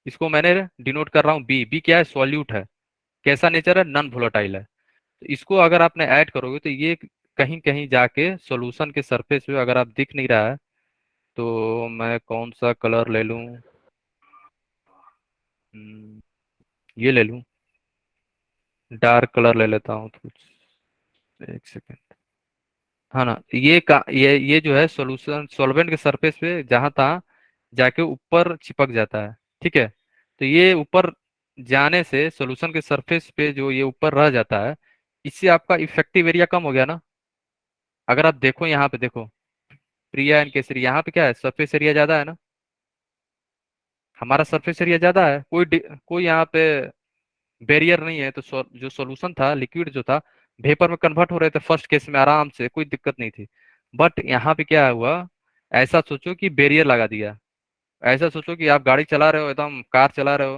इसको मैंने डिनोट कर रहा हूँ बी। बी क्या है, सॉल्यूट है। कैसा नेचर है, नॉन वोलाटाइल है। तो इसको अगर आपने ऐड करोगे तो ये कहीं कहीं जाके सॉल्यूशन के सरफेस पे, अगर आप दिख नहीं रहा है तो मैं कौन सा कलर ले लूं, ये ले लूं, डार्क कलर ले लेता हूँ कुछ। एक सेकेंड, हाँ ना, ये जो है सॉल्यूशन सॉल्वेंट के सरफेस पे जहां तहाँ जाके ऊपर चिपक जाता है। ठीक है, तो ये ऊपर जाने से सॉल्यूशन के सरफेस पे जो ये ऊपर रह जाता है, इससे आपका इफेक्टिव एरिया कम हो गया ना। अगर आप देखो यहाँ पे देखो, प्रिया एंड केसरी, यहाँ पे क्या है, सरफेस एरिया ज्यादा है ना। हमारा सरफेस एरिया ज्यादा है, कोई यहाँ पे बैरियर नहीं है, तो जो सॉल्यूशन था, लिक्विड जो था, वेपर में कन्वर्ट हो रहे थे फर्स्ट केस में आराम से, कोई दिक्कत नहीं थी। बट यहाँ पे क्या हुआ, ऐसा सोचो कि बैरियर लगा दिया। ऐसा सोचो कि आप गाड़ी चला रहे हो, एकदम कार चला रहे हो,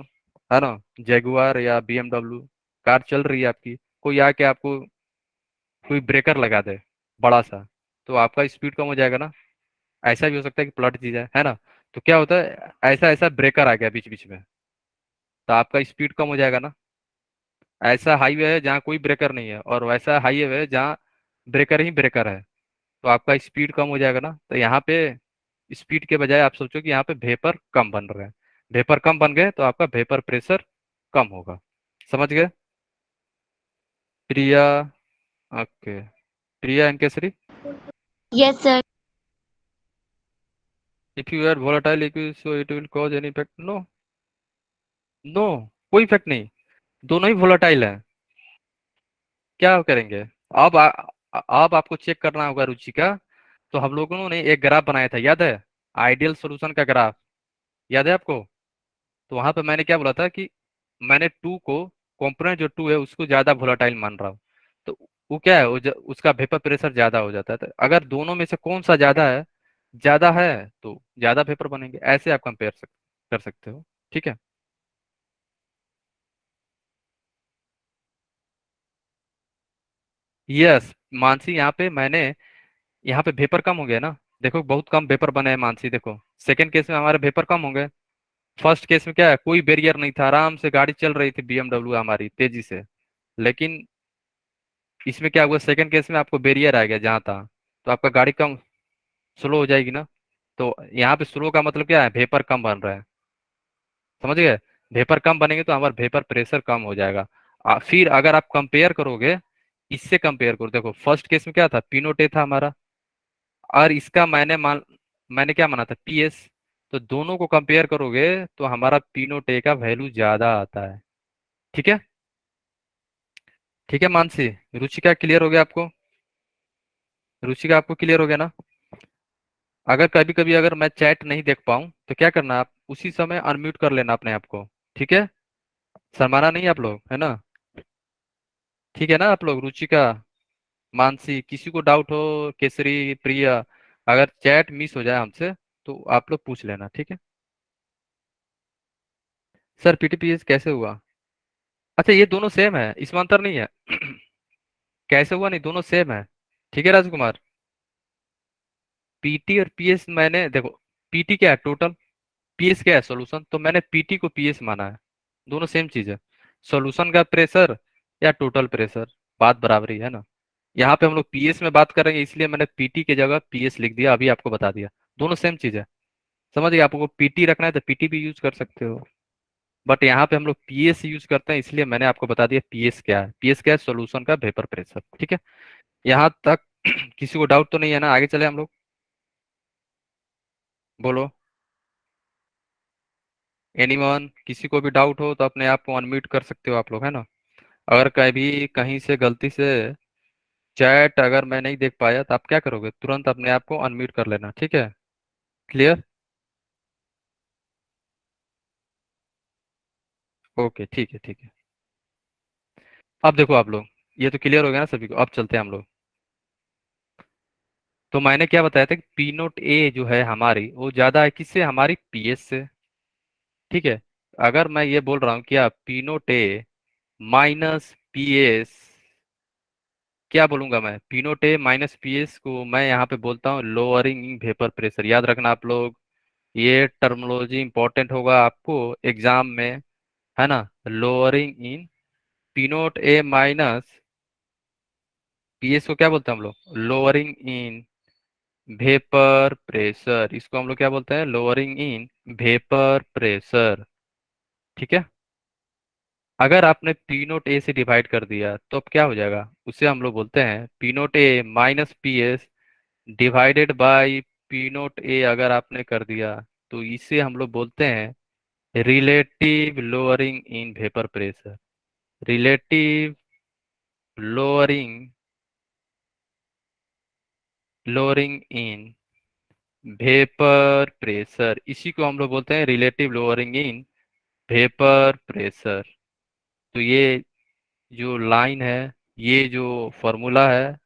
है ना, जैगुआर या BMW कार चल रही है आपकी, कोई आके आपको कोई ब्रेकर लगा दे बड़ा सा, तो आपका स्पीड कम हो जाएगा ना। ऐसा भी हो सकता है कि पलट दी जाए, है ना। तो क्या होता है, ऐसा ऐसा ब्रेकर आ गया बीच बीच में, तो आपका स्पीड कम हो जाएगा ना। ऐसा हाईवे है जहाँ कोई ब्रेकर नहीं है, और वैसा हाईवे है जहाँ ब्रेकर ही ब्रेकर है, तो आपका स्पीड कम हो जाएगा ना। तो यहाँ पे स्पीड के बजाय आप सोचो कि यहाँ पे वेपर कम बन रहे हैं। वेपर कम बन गए तो आपका वेपर प्रेशर कम होगा। समझ गए? Priya, okay, Priya and Kesari. Yes, sir. If you are volatile liquid so it will cause any effect? No, no, कोई इफेक्ट नहीं, दोनों ही वोलाटाइल है। क्या करेंगे? अब अब आपको चेक करना होगा रुचि का। तो हम लोगों ने एक ग्राफ बनाया था, याद है, आइडियल सॉल्यूशन का ग्राफ, याद है आपको? तो वहां पे मैंने क्या बोला था कि मैंने टू को, कंपोनेंट जो टू है उसको ज्यादा वोलाटाइल मान रहा हूँ। तो वो क्या है, उसका वेपर प्रेशर ज्यादा हो जाता है। तो अगर दोनों में से कौन सा ज्यादा है तो ज्यादा वेपर बनेंगे, ऐसे आप कंपेयर कर सकते हो। ठीक है। यस मानसी, यहाँ पे वेपर कम हो गया ना। देखो बहुत कम वेपर बने हैं मानसी, देखो सेकंड केस में हमारे वेपर कम हो गए। फर्स्ट केस में क्या है, कोई बैरियर नहीं था, आराम से गाड़ी चल रही थी BMW हमारी तेजी से। लेकिन इसमें क्या हुआ, सेकंड केस में आपको बैरियर आ गया जहां था, तो आपका गाड़ी कम स्लो हो जाएगी ना। तो यहाँ पे स्लो का मतलब क्या है, वेपर कम बन रहा है। समझ गए? वेपर कम बनेंगे तो हमारा वेपर प्रेशर कम हो जाएगा। फिर अगर आप कंपेयर करोगे, इससे कंपेयर करो, देखो फर्स्ट केस में क्या था, पिनोटे था हमारा, और इसका मैंने क्या माना था, PS। तो दोनों को कंपेयर करोगे तो हमारा पिनोटे का वैल्यू ज्यादा आता है। ठीक है। ठीक है मानसी, रुचिका क्लियर हो गया आपको? रुचिका आपको क्लियर हो गया ना? अगर कभी कभी अगर मैं चैट नहीं देख पाऊँ तो क्या करना, आप उसी समय अनम्यूट कर लेना अपने आप को। ठीक है, शर्माना नहीं आप लोग, है ना? ठीक है ना आप लोग, रुचिका, मानसी, किसी को डाउट हो, केसरी, प्रिया, अगर चैट मिस हो जाए हमसे तो आप लोग पूछ लेना, ठीक है। सर PTPS कैसे हुआ? अच्छा ये दोनों सेम है, इसमें अंतर नहीं है। कैसे हुआ नहीं, दोनों सेम है। ठीक है राजकुमार, PT और PS मैंने देखो, PT क्या है टोटल, PS क्या है सॉल्यूशन, तो मैंने PT को PS माना है। दोनों सेम चीज है, सॉल्यूशन का प्रेशर या टोटल प्रेशर, बात बराबरी है ना। यहाँ पे हम लोग PS में बात करेंगे, इसलिए मैंने PT की जगह PS लिख दिया, अभी आपको बता दिया। दोनों सेम चीज है। समझ गए? आपको PT रखना है तो PT भी यूज कर सकते हो, बट यहाँ पे हम लोग PS यूज करते हैं, इसलिए मैंने आपको बता दिया PS क्या है। PS क्या है, सॉल्यूशन का वेपर प्रेशर। ठीक है, यहाँ तक किसी को डाउट तो नहीं है ना? आगे चले हम लोग, बोलो। एनीवन, किसी को भी डाउट हो तो अपने आप को अनम्यूट कर सकते हो आप लोग, है ना। अगर कभी कहीं से गलती से चैट अगर मैं नहीं देख पाया तो आप क्या करोगे, तुरंत अपने आप को अनम्यूट कर लेना, ठीक है। क्लियर? ओके, ठीक है, ठीक है। अब देखो आप लोग, ये तो क्लियर हो गया ना सभी को, अब चलते हैं हम लोग। तो मैंने क्या बताया था कि P0A जो है हमारी, वो ज्यादा है किससे, हमारी PS से। ठीक है। अगर मैं ये बोल रहा हूँ क्या, P0A माइनस PS, क्या बोलूंगा मैं, P0A माइनस PS को मैं यहाँ पे बोलता हूँ लोअरिंग इन वेपर प्रेशर। याद रखना आप लोग, ये टर्मिनोलॉजी इंपॉर्टेंट होगा आपको एग्जाम में, है ना। Lowering in P0A minus PS को क्या बोलते हैं हम लोग, लोअरिंग इन वेपर प्रेशर। इसको हम लोग क्या बोलते हैं, लोअरिंग इन वेपर प्रेशर। ठीक है। अगर आपने P0A से डिवाइड कर दिया तो अब क्या हो जाएगा, उसे हम लोग बोलते हैं P0A minus PS divided by P0A। अगर आपने कर दिया तो इसे हम लोग बोलते हैं relative lowering in vapour pressure. Relative lowering, lowering in vapour pressure, इसी को हम लोग बोलते हैं relative lowering in vapour pressure. तो ये जो लाइन है ये जो फॉर्मूला है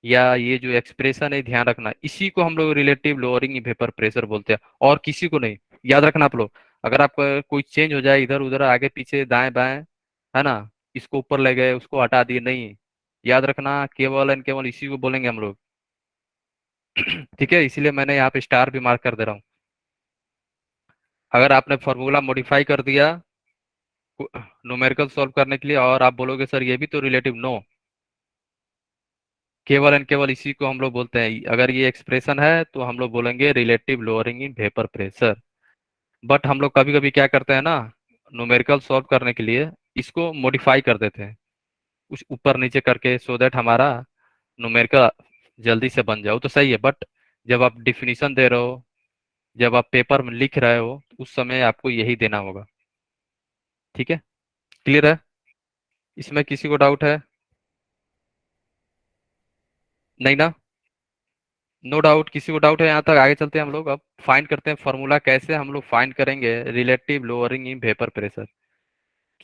या ये जो एक्सप्रेशन है, ध्यान रखना, इसी को हम लोग रिलेटिव लोअरिंग वेपर प्रेशर बोलते हैं, और किसी को नहीं। याद रखना आप लोग, अगर आपका कोई चेंज हो जाए इधर उधर आगे पीछे दाएं बाएं, है ना, इसको ऊपर ले गए उसको हटा दिए, नहीं, याद रखना केवल एंड केवल इसी को बोलेंगे हम लोग। ठीक है, इसीलिए मैंने यहाँ पे स्टार भी मार्क कर दे रहा हूँ। अगर आपने फॉर्मूला मॉडिफाई कर दिया न्यूमेरिकल सॉल्व करने के लिए और आप बोलोगे सर ये भी तो रिलेटिव, नो, केवल एंड केवल इसी को हम लोग बोलते हैं। अगर ये एक्सप्रेशन है तो हम लोग बोलेंगे relative lowering in vapour pressure. But हम लोग कभी कभी क्या करते हैं ना, न्यूमेरिकल सॉल्व करने के लिए इसको मॉडिफाई कर देते हैं कुछ ऊपर नीचे करके, सो दैट हमारा न्यूमेरिकल जल्दी से बन जाओ, तो सही है। बट जब आप डिफिनीशन दे रहे हो, जब आप पेपर में लिख रहे हो, उस समय आपको यही देना होगा। ठीक है, क्लियर है? इसमें किसी को डाउट है? नहीं ना? नो डाउट, किसी को डाउट है यहाँ तक? आगे चलते हैं हम लोग, अब फाइंड करते हैं फॉर्मूला कैसे हम लोग फाइंड करेंगे relative lowering in vapour pressure.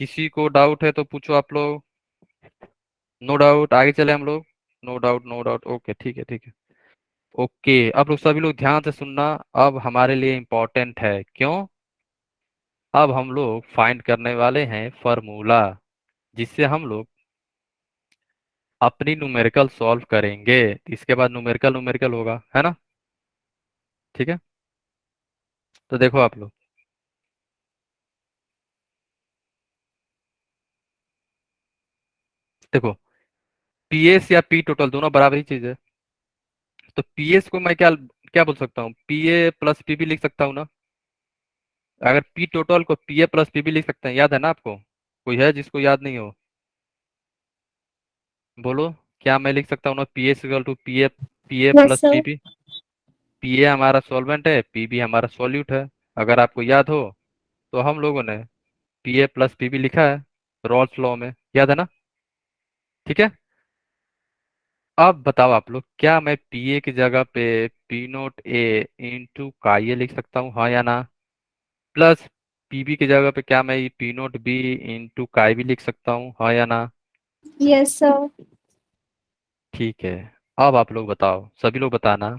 किसी को डाउट है तो पूछो आप लोग। नो डाउट, आगे चले हम लोग। No doubt, no doubt, okay, ठीक है, ठीक है। ओके, अब लोग सभी लोग ध्यान से सुनना, अब हमारे लिए इम्पोर्टेंट है, क्यों? अब हम लोग फाइंड करने वाले हैं फॉर्मूला जिससे हम लोग अपनी न्यूमेरिकल सॉल्व करेंगे। इसके बाद न्यूमेरिकल न्यूमेरिकल होगा, है ना? ठीक है, तो देखो आप लोग, देखो, पीएस या पी टोटल दोनों बराबर ही चीज है। तो पीएस को मैं क्या क्या बोल सकता हूँ, पीए प्लस पीबी लिख सकता हूँ ना। अगर पी टोटल को पीए प्लस पीबी लिख सकते हैं, याद है ना आपको? कोई है जिसको याद नहीं हो? बोलो, क्या मैं लिख सकता हूँ ना, P S equal to PA, PA Yes, plus sir. PB. PA हमारा सॉल्वेंट है, पीबी हमारा सॉल्यूट है। अगर आपको याद हो तो हम लोगों ने पीए प्लस पीबी लिखा है रॉल्स लॉ में, याद है ना? ठीक है, अब बताओ आप लोग, क्या मैं पीए की जगह पे पी नोट ए इंटू का ये लिख सकता हूँ, हाँ या ना? प्लस पीबी की जगह पे क्या मैं पी नोट बी इंटू का भी लिख सकता हूँ, हाँ या ना? Yes, sir. ठीक है, अब आप लोग बताओ, सभी लोग बताना,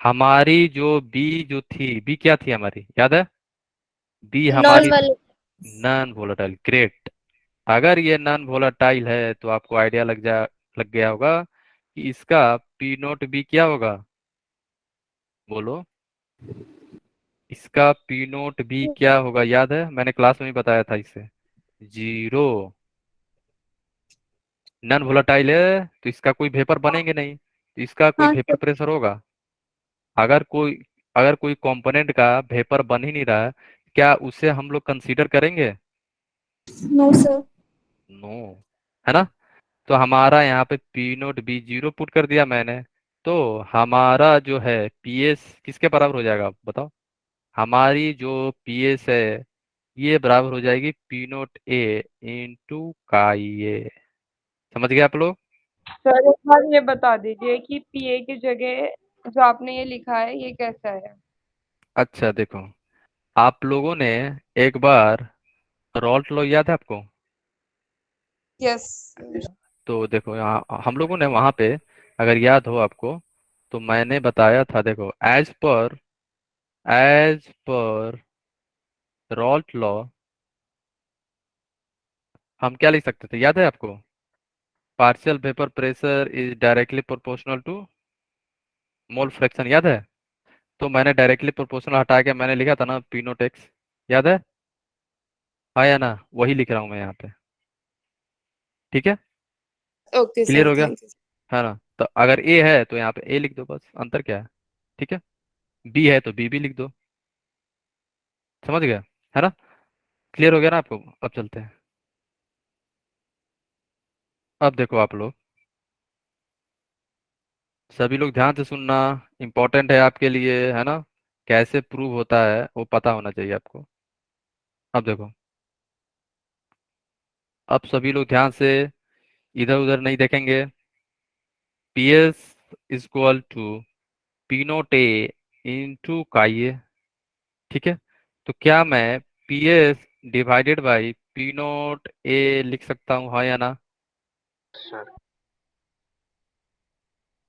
हमारी जो बी जो थी, बी क्या थी हमारी, याद है? बी हमारी Non-volatile. Non volatile, great. अगर ये नॉन वोलेटाइल है तो आपको आइडिया लग गया होगा कि इसका पी नोट बी क्या होगा, बोलो, इसका पी नोट बी क्या होगा? याद है, मैंने क्लास में ही बताया था इसे, जीरो। नॉन वोलेटाइल है तो इसका कोई वेपर बनेंगे नहीं, तो इसका कोई हाँ वेपर सर. प्रेशर होगा। अगर कोई अगर कोई कंपोनेंट का वेपर बन ही नहीं रहा है, क्या उसे हम लोग कंसीडर करेंगे? No, sir. नो, है ना? तो हमारा यहाँ पे P nought B zero put कर दिया मैंने, तो हमारा जो है पीएस किसके बराबर हो जाएगा बताओ? हमारी जो पीएस है ये बराबर हो जाएगी पी नोट ए इंटू का ये। समझ गए आप लोग? सर एक बार ये बता दीजिए कि पीए की जगह जो आपने ये लिखा है ये कैसा है? अच्छा देखो, आप लोगों ने एक बार रॉल्ट लॉ याद है आपको? यस। तो देखो यहाँ हम लोगों ने वहां पे, अगर याद हो आपको, तो मैंने बताया था, देखो, एज पर रॉल्ट लॉ हम क्या लिख सकते थे, याद है आपको? Partial vapour pressure is directly proportional to mole fraction, याद है? तो मैंने डायरेक्टली प्रोपोर्शनल हटा के मैंने लिखा था ना पी नोट एक्स, याद है? हाँ या ना? वही लिख रहा हूँ मैं यहाँ पे। ठीक है, ओके क्लियर सर, हो गया, थैंक यू। है ना? तो अगर ए है तो यहाँ पे ए लिख दो, बस अंतर क्या है। ठीक है, बी है तो बी भी लिख दो। समझ गया, है ना? क्लियर हो गया ना आपको? अब चलते हैं, अब देखो आप लोग, सभी लोग ध्यान से सुनना, इंपॉर्टेंट है आपके लिए, है ना? कैसे प्रूव होता है वो पता होना चाहिए आपको। अब देखो, अब सभी लोग ध्यान से इधर उधर नहीं देखेंगे। P S equal to P note A into chi A. ठीक है, तो क्या मैं P S divided by P note A लिख सकता हूँ, हाँ या ना? सर।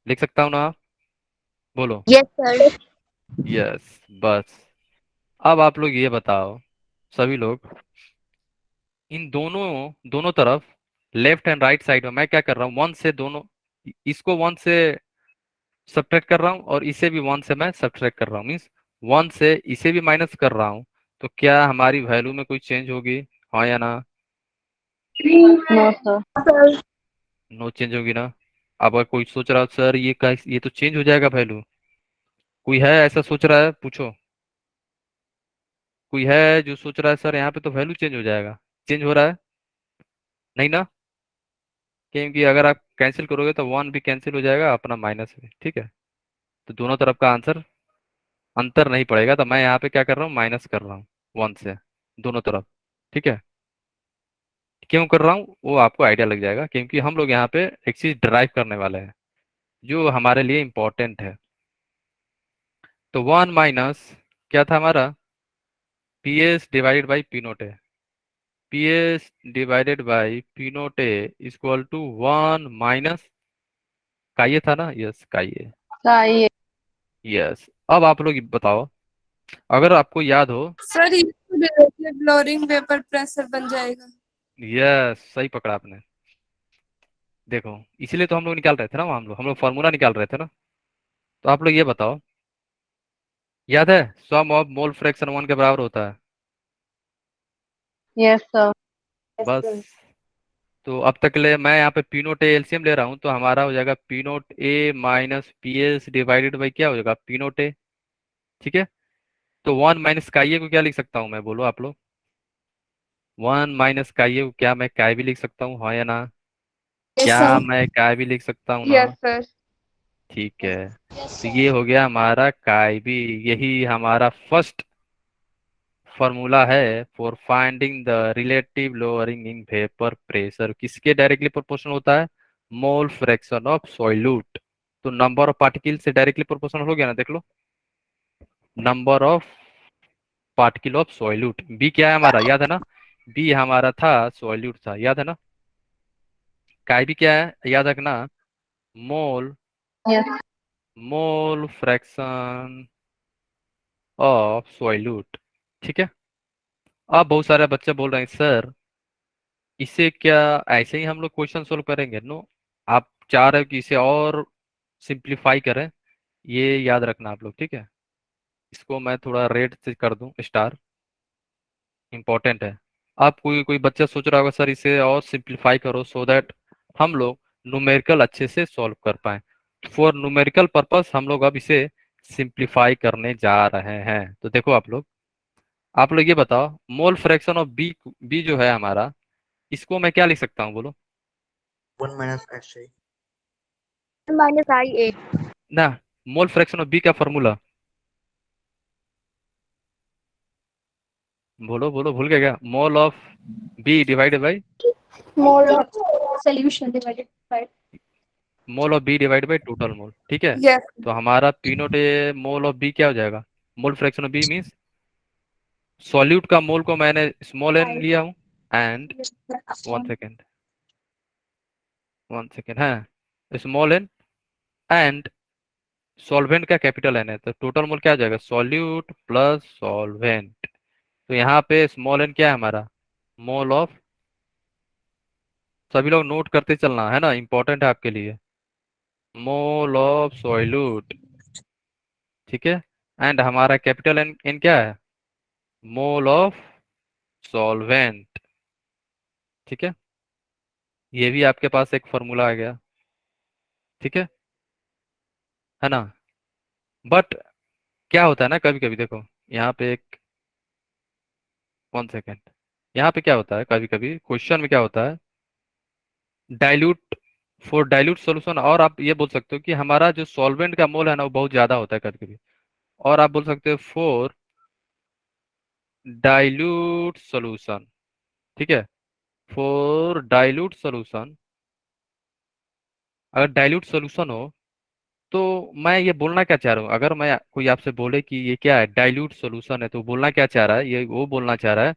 लिख सकता हूँ ना? बोलो। Yes, sir. यस, बस। अब आप लोग ये बताओ, सभी लोग, इन दोनों दोनों तरफ लेफ्ट एंड राइट साइड में मैं क्या कर रहा हूँ, वन से दोनों, इसको वन से सब्ट्रैक्ट कर रहा हूँ और इसे भी वन से मैं सब्ट्रैक्ट कर रहा हूँ, मीन्स वन से इसे भी माइनस कर रहा हूँ। तो क्या हमारी वैल्यू में कोई चेंज होगी, हाँ या ना? No, sir. Sir. No change होगी ना? अब अगर कोई सोच रहा हो सर ये तो चेंज हो जाएगा वैल्यू, कोई है ऐसा सोच रहा है, पूछो। कोई है जो सोच रहा है सर यहाँ पे तो वैल्यू चेंज हो जाएगा? चेंज हो रहा है? नहीं ना? क्योंकि अगर आप कैंसिल करोगे तो वन भी कैंसिल हो जाएगा, अपना माइनस भी, ठीक है। तो दोनों तरफ का आंसर अंतर नहीं पड़ेगा, तो मैं यहाँ पे क्या कर रहा हूँ, माइनस कर रहा हूँ वन से दोनों तरफ, ठीक है। क्यों कर रहा हूँ वो आपको आइडिया लग जाएगा, क्योंकि हम लोग यहाँ पे एक चीज ड्राइव करने वाले हैं जो हमारे लिए इंपॉर्टेंट है। तो वन माइनस क्या था हमारा, P S divided by P naught है, P S divided by P note A equal to one minus का ये था ना, यस का ये, Sai. यस। अब आप लोग बताओ, अगर आपको याद हो, सर ये रिलेटेड ब्लोरिंग वेपर प्रेशर बन जाएगा। यस सही पकड़ा आपने। देखो इसीलिए तो हम लोग निकाल रहे थे ना, हम लोग फार्मूला निकाल रहे थे ना। तो आप लोग ये बताओ, याद है सम ऑफ मोल फ्रैक्शन वन के बराबर होता है? Yes, sir. Yes, बस। sir. तो अब तक ले मैं यहाँ पे पी नोट ए एलसीएम ले रहा हूँ, तो हमारा हो जाएगा P note A minus P S divided by क्या हो जाएगा, पी नोट ए, ठीक है। तो वन माइनस काइए को क्या लिख सकता हूँ मैं, बोलो आप लोग। वन माइनस काइए को क्या मैं काय भी लिख सकता हूँ, हाँ या ना? Yes, क्या sir. मैं काय भी लिख सकता हूँ ना? Yes sir. ठीक है। तो ये हो गया हमारा काय भी, यही हमारा फर्स्ट फॉर्मूला है for finding the relative lowering in vapour pressure. किसके डायरेक्टली प्रोपोर्शनल होता है, मोल फ्रैक्शन ऑफ सॉल्यूट। तो नंबर ऑफ पार्टिकल से डायरेक्टली प्रोपोर्शनल हो गया ना, देख लो, number of particle of solute. B क्या है हमारा, याद है ना? बी हमारा था सॉल्यूट था, याद है ना? काय भी क्या है, याद रखना, मोल Yes. Mole fraction of solute, ठीक है। अब बहुत सारे बच्चे बोल रहे हैं सर इसे क्या ऐसे ही हम लोग क्वेश्चन सोल्व करेंगे, नो, आप चाह रहे हो कि इसे और सिंप्लीफाई करें, ये याद रखना आप लोग, ठीक है। इसको मैं थोड़ा रेड से कर दूं स्टार, इंपॉर्टेंट है। आप कोई कोई बच्चा सोच रहा होगा सर इसे और सिंप्लीफाई करो सो दैट हम लोग न्यूमेरिकल अच्छे से सॉल्व कर पाए। फॉर न्यूमेरिकल पर्पस हम लोग अब इसे सिंप्लीफाई करने जा रहे हैं। तो देखो आप लोग ये बताओ, mole fraction of B, B जो है हमारा, इसको मैं क्या लिख सकता हूँ, बोलो। 1 minus HA। Minus IA. ना, मोल फ्रैक्शन ऑफ बी का फॉर्मूला बोलो बोलो, भूल गया क्या? Mole of B divided by Mole of solution divided by. Mole of B divided by total mole, ठीक है। यस। तो हमारा P note A mole of B क्या हो जाएगा, mole fraction of B means solute का मोल को मैंने स्मॉल एन लिया हूँ, and one second, one second, है स्मॉल एन, एंड सॉल्वेंट का कैपिटल एन है, तो टोटल मोल क्या हो जाएगा, सॉल्यूट प्लस सॉल्वेंट। तो यहाँ पे स्मॉल एन क्या है हमारा, मोल ऑफ, सभी लोग नोट करते चलना है ना, इंपॉर्टेंट है आपके लिए, मोल ऑफ सॉल्यूट, ठीक है। एंड हमारा कैपिटल एन, एन क्या है, मोल ऑफ सॉल्वेंट, ठीक है। ये भी आपके पास एक फॉर्मूला आ गया, ठीक है ना। बट क्या होता है ना, कभी कभी देखो यहाँ पे एक, वन सेकेंड, यहाँ पे क्या होता है कभी कभी क्वेश्चन में क्या होता है, डाइल्यूट, फॉर डाइल्यूट सॉल्यूशन, और आप ये बोल सकते हो कि हमारा जो सॉल्वेंट का मोल है ना वो बहुत ज्यादा होता है कभी कभी, और आप बोल सकते हो फॉर डाइल्यूट सॉल्यूशन, ठीक है। फॉर डाइल्यूट सॉल्यूशन, अगर डाइल्यूट सॉल्यूशन हो तो मैं ये बोलना क्या चाह रहा हूँ, अगर मैं कोई आपसे बोले कि ये क्या है, डाइल्यूट सॉल्यूशन है, तो बोलना क्या चाह रहा है, ये वो बोलना चाह रहा है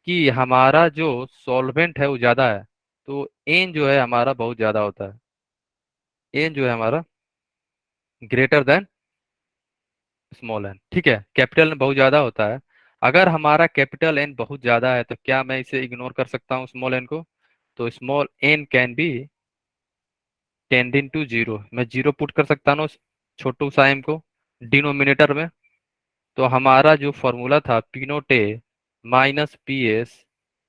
कि हमारा जो सॉल्वेंट है वो ज्यादा है, तो एन जो है हमारा बहुत ज्यादा होता है, एन जो है हमारा ग्रेटर देन स्मॉल एन। ठीक है, कैपिटल एन बहुत ज्यादा होता है। अगर हमारा कैपिटल एन बहुत ज्यादा है तो क्या मैं इसे इग्नोर कर सकता हूँ स्मॉल एन को? तो small N can be tending to zero, मैं जीरो पुट कर सकता हूँ छोटू सा एम को डिनोमिनेटर में। तो हमारा जो फॉर्मूला था P note A minus P S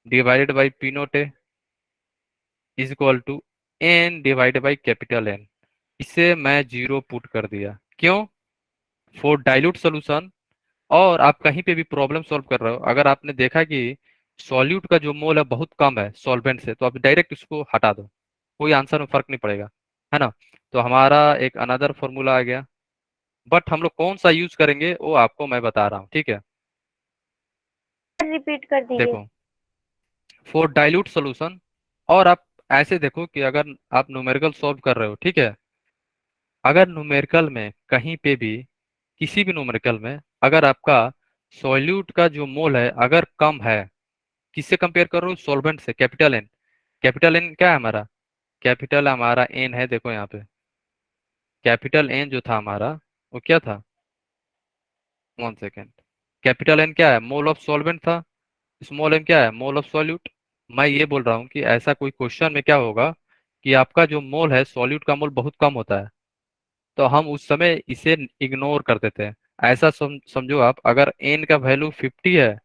divided by P note A is equal to N divided by capital N, इसे मैं जीरो पुट कर दिया। क्यों? For dilute solution. और आप कहीं पे भी प्रॉब्लम सॉल्व कर रहे हो, अगर आपने देखा कि सॉल्यूट का जो मोल है बहुत कम है सॉल्वेंट से, तो आप डायरेक्ट उसको हटा दो, कोई आंसर में फर्क नहीं पड़ेगा, है ना। तो हमारा एक अनदर फॉर्मूला आ गया, बट हम लोग कौन सा यूज करेंगे वो आपको मैं बता रहा हूँ, ठीक है। रिपीट कर दीजिए। देखो, फॉर डाइल्यूट सोल्यूशन, और आप ऐसे देखो कि अगर आप न्यूमेरिकल सॉल्व कर रहे हो, ठीक है, अगर न्यूमेरिकल में कहीं पे भी किसी भी न्यूमेरिकल में अगर आपका सॉल्यूट का जो मोल है अगर कम है, किससे कंपेयर कर रहे हो? सॉल्वेंट से, कैपिटल एन। कैपिटल एन क्या है हमारा? कैपिटल हमारा एन है, देखो यहाँ पे कैपिटल एन जो था हमारा वो क्या था? 1 सेकेंड। कैपिटल एन क्या है? मोल ऑफ सॉल्वेंट था। स्मॉल एम क्या है? Mole of solute. मैं ये बोल रहा हूँ कि ऐसा कोई क्वेश्चन में क्या होगा कि आपका जो मोल है सॉल्यूट का मोल बहुत कम होता है, तो हम उस समय इसे इग्नोर कर देते हैं। ऐसा समझो आप, अगर एन का वैल्यू 50 है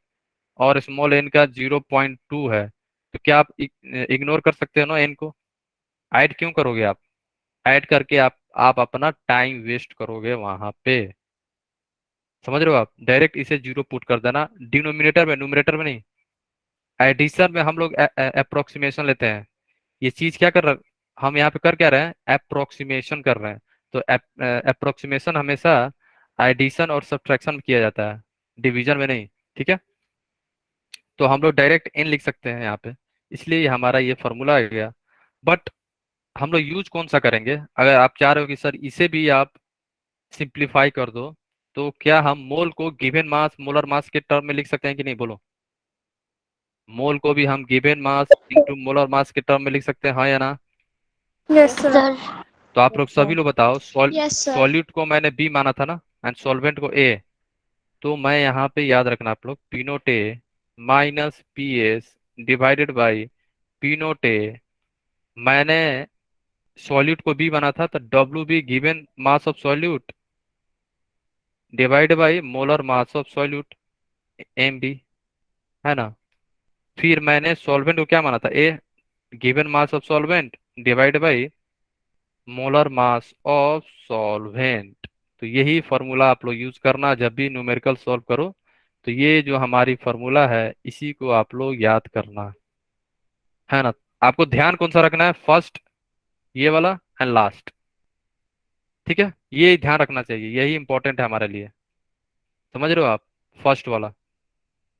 और स्मॉल एन का 0.2 है, तो क्या आप इग्नोर कर सकते हो ना एन को? ऐड क्यों करोगे आप? ऐड करके आप अपना टाइम वेस्ट करोगे वहां पे। समझ रहे हो आप? डायरेक्ट इसे जीरो पुट कर देना डिनोमिनेटर में, न्यूमरेटर में नहीं। एडिशन में हम लोग अप्रोक्सीमेशन लेते हैं। ये चीज क्या कर रहा, हम यहाँ पे कर क्या रहे हैं? अप्रोक्सीमेशन कर रहे हैं। तो अप्रोक्सीमेशन हमेशा एडिशन और सब्ट्रैक्शन में किया जाता है, डिवीजन में नहीं। ठीक है, तो हम लोग डायरेक्ट एन लिख सकते हैं यहाँ पे, इसलिए हमारा ये फॉर्मूला आ गया। बट हम लोग यूज कौन सा करेंगे? अगर आप चाह रहे हो कि सर इसे भी आप सिंप्लीफाई कर दो, तो क्या हम मोल को गिवन मास मोलर मास के टर्म में लिख सकते हैं कि नहीं? बोलो, मोल को भी हम given mass into molar mass के टर्म में लिख सकते हैं, हाँ या ना? Yes sir. तो आप लोग सभी लोग बताओ, यस सर। सॉल्यूट को मैंने बी माना था ना, एंड सॉल्वेंट को ए। तो मैं यहाँ पे याद रखना आप लोग, P note A minus P S divided by P note A, मैंने सॉल्यूट को बी बना था, तो W B given mass of solute divide by molar mass of solute M B, है ना। फिर मैंने सॉल्वेंट को क्या माना था? A given mass of solvent divide by molar mass of solvent. तो यही फॉर्मूला आप लोग यूज करना जब भी न्यूमेरिकल सॉल्व करो। तो ये जो हमारी फॉर्मूला है इसी को आप लोग याद करना, है ना। आपको ध्यान कौन सा रखना है? फर्स्ट ये वाला एंड लास्ट, ठीक है, ये ध्यान रखना चाहिए, यही इंपॉर्टेंट है हमारे लिए। समझ रहे हो आप? फर्स्ट वाला,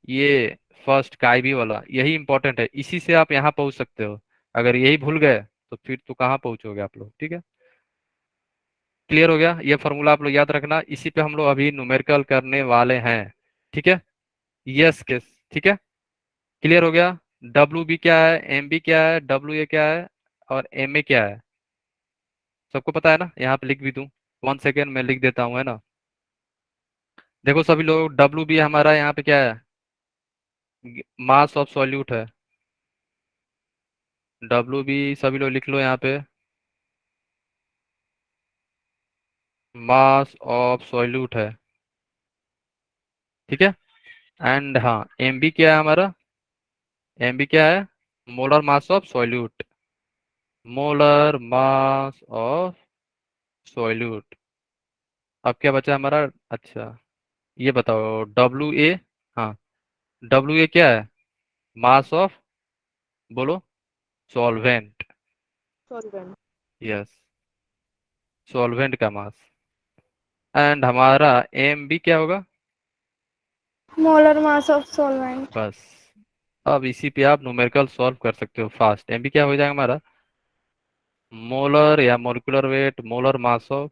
ये फर्स्ट का आईबी वाला यही इंपॉर्टेंट है, इसी से आप यहाँ पहुंच सकते हो। अगर यही भूल गए तो फिर तो कहाँ पहुंचोगे आप लोग? ठीक है, क्लियर हो गया? ये फॉर्मूला आप लोग याद रखना, इसी पे हम लोग अभी न्यूमेरिकल करने वाले हैं। ठीक है, यस केस, ठीक है, क्लियर हो गया? डब्ल्यू बी क्या है, एम बी क्या है, डब्ल्यू ए क्या है, और एम ए क्या है? सबको पता है ना? यहाँ पे लिख भी दूं, 1 सेकेंड में लिख देता हूँ, है ना। देखो सभी लोग, डब्ल्यू बी हमारा यहाँ पे क्या है? मास ऑफ सॉल्यूट है। डब्ल्यू बी सभी लोग लिख लो यहाँ पे, मास ऑफ सॉल्यूट है। ठीक है, एंड हाँ, एम बी क्या है हमारा? एम बी क्या है? Molar mass of solute, molar mass of solute. अब क्या बचा हमारा? अच्छा, ये बताओ डब्ल्यू ए। हाँ, डब्ल्यू ए क्या है? मास ऑफ, बोलो, सॉल्वेंट। सॉल्वेंट। यस, सॉल्वेंट का मास। एंड हमारा एम बी क्या होगा? Molar mass of solvent. बस, अब इसी पे आप न्यूमेरिकल सॉल्व कर सकते हो फास्ट। एम बी क्या हो जाएगा हमारा? मोलर या molecular weight molar mass of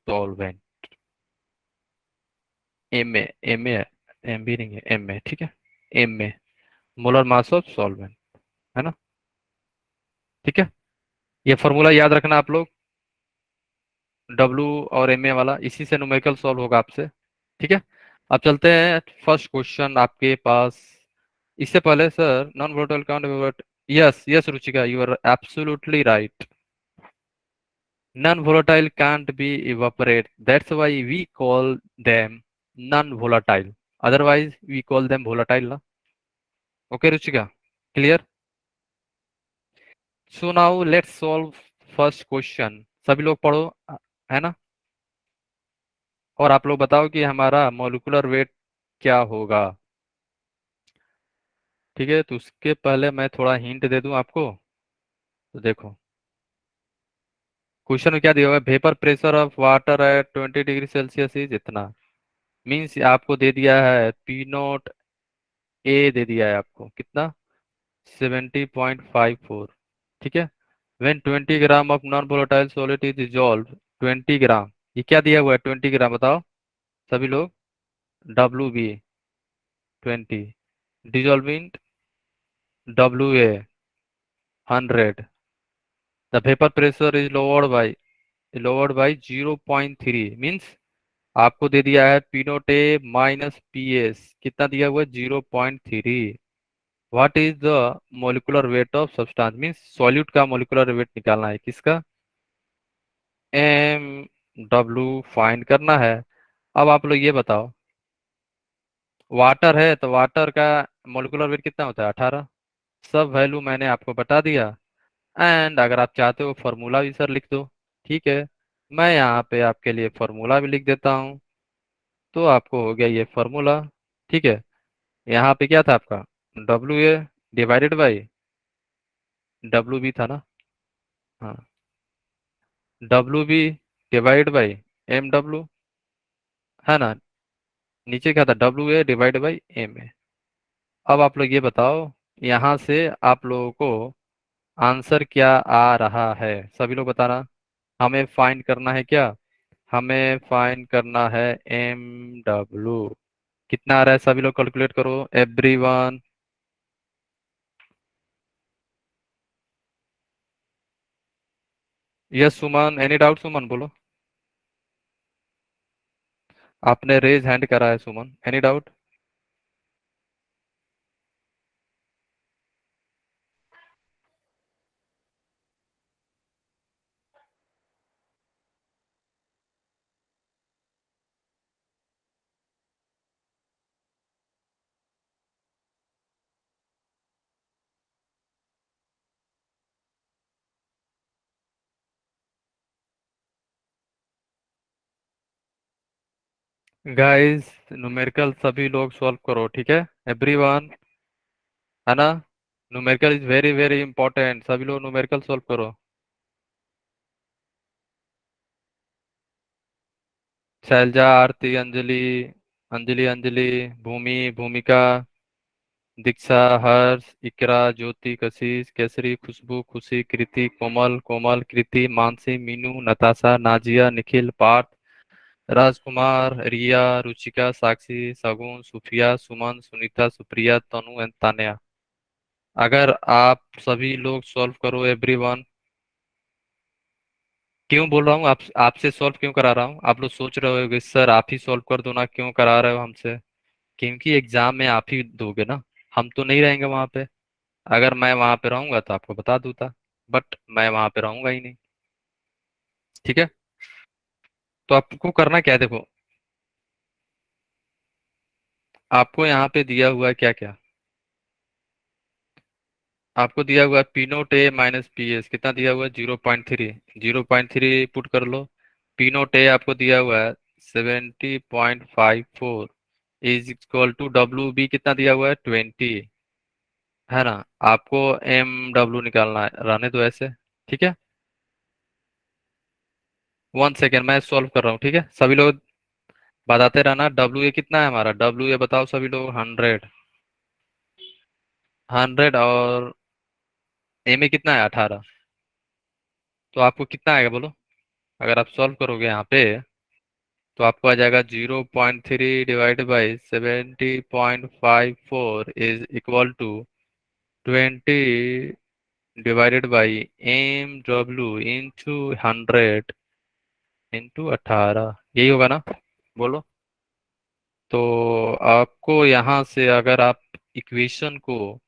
solvent. M A, M A, M B नहीं है, एम ए, ठीक है, M A molar mass of solvent. है ना। ठीक है, ये फॉर्मूला याद रखना आप लोग, डब्लू और एम ए वाला, इसी से न्यूमेरिकल सॉल्व होगा आपसे। ठीक है, अब चलते हैं फर्स्ट क्वेश्चन आपके पास। इससे पहले sir, non volatile count, yes yes Ruchika, you are absolutely right. Non-volatile can't be evaporate. That's why we call them non-volatile. Otherwise, we call them volatile. Na? Okay, Ruchika? Clear? So now let's solve first question. सभी लोग पढ़ो, है ना। और आप लोग बताओ कि हमारा मॉलिक्यूलर वेट क्या होगा। ठीक है, तो उसके पहले मैं थोड़ा हिंट दे दूं आपको। तो देखो, क्वेश्चन में क्या दिया हुआ है, vapour pressure of water at 20 degree Celsius is इतना। मीन्स आपको दे दिया है पी नोट ए, दे दिया है आपको कितना, 70.54। ठीक है, when 20 gram of non volatile solid is dissolve, 20 ग्राम, ये क्या दिया हुआ है 20 ग्राम, बताओ सभी लोग। W B 20, dissolving W A 100, the vapour pressure is lowered by 0.3। Means आपको दे दिया है P note A minus P S, कितना दिया हुआ है 0.3। What is the molecular weight of substance, means solute का मोलिकुलर वेट निकालना है, किसका, एम डब्ल्यू फाइंड करना है। अब आप लोग ये बताओ, वाटर है तो वाटर का मोलिकुलर वेट कितना होता है 18। सब वैल्यू मैंने आपको बता दिया। एंड अगर आप चाहते हो फॉर्मूला भी सर लिख दो, ठीक है, मैं यहाँ पे आपके लिए फॉर्मूला भी लिख देता हूँ। तो आपको हो गया ये फॉर्मूला। ठीक है, यहाँ पे क्या था आपका, W A divided by W B था ना। हाँ, W B divide by M W, है ना। नीचे क्या था, W A divide by M A. अब आप लोग ये बताओ, यहाँ से आप लोगों को आंसर क्या आ रहा है, सभी लोग बताना। हमें फाइंड करना है क्या, हमें फाइंड करना है एम डब्ल्यू। कितना आ रहा है सभी लोग कैलकुलेट करो, एवरीवन। यस सुमन, एनी डाउट सुमन बोलो। आपने रेज हैंड करा है सुमन, एनी डाउट। गाइस, न्यूमेरिकल सभी लोग सॉल्व करो, ठीक है एवरीवन, है ना। Numerical is very very important, सभी लोग न्यूमेरिकल सॉल्व करो। शैलजा, आरती, अंजलि, अंजलि अंजलि, भूमि, भूमिका, दीक्षा, हर्ष, इकरा, ज्योति, कशिश, केसरी, खुशबू, खुशी, कृति, कोमल, कोमल, कृति, मानसी, मीनू, नताशा, नाजिया, निखिल, पार्थ, राजकुमार, रिया, रुचिका, साक्षी, सगुन, सुफिया, सुमन, सुनीता, सुप्रिया, तनु एंड तान्या। अगर आप सभी लोग सॉल्व करो एवरीवन। क्यों बोल रहा हूँ आप, आपसे सॉल्व क्यों करा रहा हूँ, आप लोग सोच रहे होगे सर आप ही सॉल्व कर दो ना, क्यों करा रहे हो हमसे। क्योंकि एग्जाम में आप ही दोगे ना, हम तो नहीं रहेंगे वहां पे। अगर मैं वहां पे रहूंगा तो आपको बता दूंगा, बट मैं वहां पे रहूंगा ही नहीं। ठीक है, तो आपको करना क्या है, देखो आपको यहाँ पे दिया हुआ है क्या क्या, आपको दिया हुआ है P note A minus P S, कितना दिया हुआ है 0.3, 0.3 पुट कर लो। पी नोट ए आपको दिया हुआ है 70.54 is equal to W B कितना दिया हुआ है 20, है ना। आपको एम डब्ल्यू निकालना है, रहने दो ऐसे। ठीक है, 1 सेकेंड मैं सॉल्व कर रहा हूँ, ठीक है सभी लोग बताते रहना। डब्ल्यू ए कितना है हमारा, डब्ल्यू ए बताओ सभी लोग, 100, 100, और एम ए कितना है 18। तो आपको कितना आएगा बोलो, अगर आप सॉल्व करोगे यहाँ पे, तो आपको आ जाएगा 0.3 divide by 70.54 is equal to 20 divided by MW into 100 into 18, यही होगा ना? बोलो। तो आपको यहाँ से अगर आप इक्वेशन को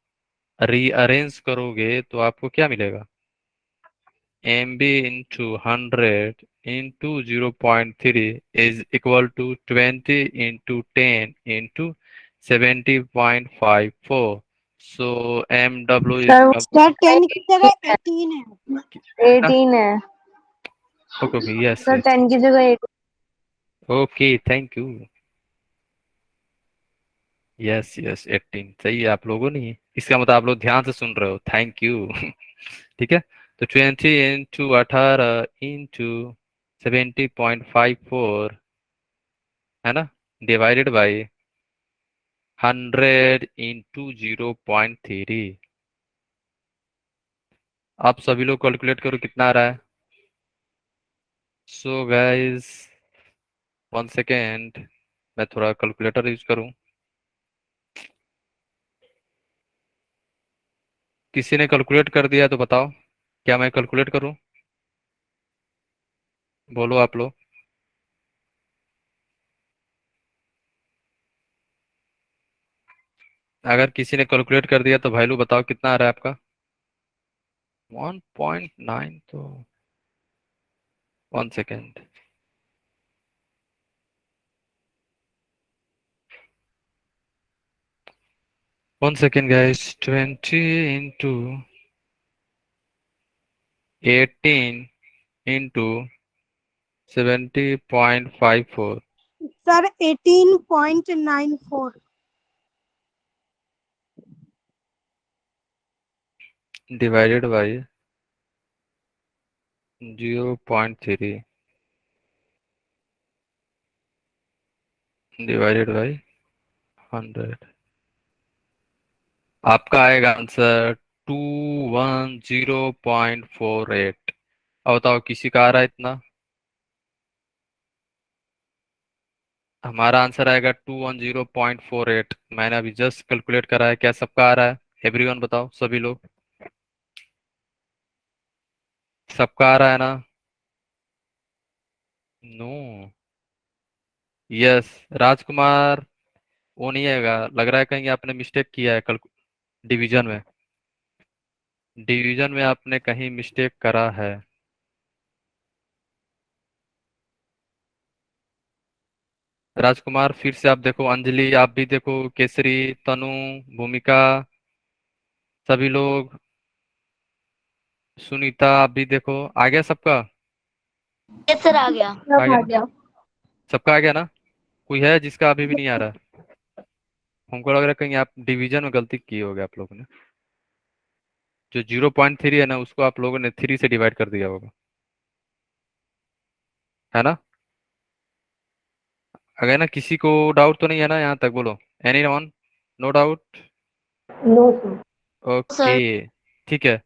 रीअरेंज करोगे तो आपको क्या मिलेगा? MB into 100 into 0.3 is equal to 20 into 10 into 70.54। So MW is sir sir 10 की जगह 18 है। 18 है। Okay okay, yes sir yes, 10 की जगह 8। Okay thank you. Yes yes 18 सही है आप लोगों ने, इसका मतलब आप लोग ध्यान से सुन रहे हो, थैंक यू। ठीक है, तो 20 इंटू 18 इंटू 70.54 है ना, डिवाइडेड बाई 100 इंटू 0.3। आप सभी लोग कैलकुलेट करो कितना आ रहा है। सो गाइस 1 सेकेंड, मैं थोड़ा कैलकुलेटर यूज करूं। किसी ने कैलकुलेट कर दिया तो बताओ, क्या मैं कैलकुलेट करूं? बोलो आप लोग। अगर किसी ने कैलकुलेट कर दिया तो भाई लोग बताओ कितना आ रहा है आपका? 1.9 तो 1 second. 1 second guys, 20 into 18 into 70.54 sir 18.94। Divided by 0.3 divided by 100। आपका आएगा आंसर 210.48। अब बताओ किसी का आ रहा है इतना? हमारा आंसर आएगा 210.48। मैंने अभी जस्ट कैलकुलेट करा है, क्या सबका आ रहा है? एवरीवन बताओ, सभी लोग, सबका आ रहा है ना? नो। यस राजकुमार, वो नहीं आएगा, लग रहा है कहीं आपने मिस्टेक किया है कल डिवीजन में। डिवीजन में आपने कहीं मिस्टेक करा है। राजकुमार फिर से आप देखो, अंजलि आप भी देखो, केसरी, तनु, भूमिका, सभी लोग, सुनीता आप भी देखो, आ गया सबका? यस सर आ गया। आ गया ना? सबका आ गया ना? कोई है जिसका अभी भी नहीं आ रहा? हमको लग रहा है कहीं आप डिवीजन में गलती की होगी आप लोगों ने। जो 0.3 है ना, उसको आप लोगों ने 3 से डिवाइड कर दिया होगा, है ना? अगर ना किसी को डाउट तो नहीं है ना यहाँ तक, बोलो any one, no doubt? No sir. Okay ठीक है।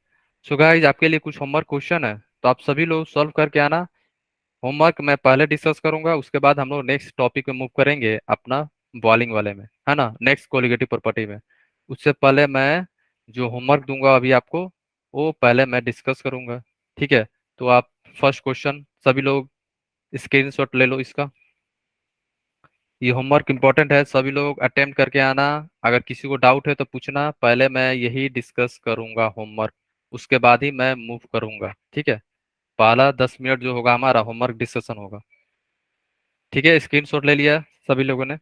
सो गाइस आपके लिए कुछ होमवर्क क्वेश्चन है, तो आप सभी लोग सॉल्व करके आना। होमवर्क मैं पहले डिस्कस करूंगा, उसके बाद हम लोग नेक्स्ट टॉपिक में मूव करेंगे अपना बॉलिंग वाले में, है ना, नेक्स्ट कोलिगेटिव प्रॉपर्टी में। उससे पहले मैं जो होमवर्क दूंगा अभी आपको, वो पहले मैं डिस्कस करूंगा, ठीक है? तो आप फर्स्ट क्वेश्चन सभी लोग स्क्रीनशॉट ले लो इसका। ये होमवर्क इंपॉर्टेंट है, सभी लोग अटेम्प्ट करके आना। अगर किसी को डाउट है तो पूछना, पहले मैं यही डिस्कस करूंगा होमवर्क, उसके बाद ही मैं मूव करूंगा, ठीक है? पहला 10 मिनट जो होगा हमारा होमवर्क डिस्कशन होगा, ठीक है? स्क्रीनशॉट ले लिया सभी लोगों ने?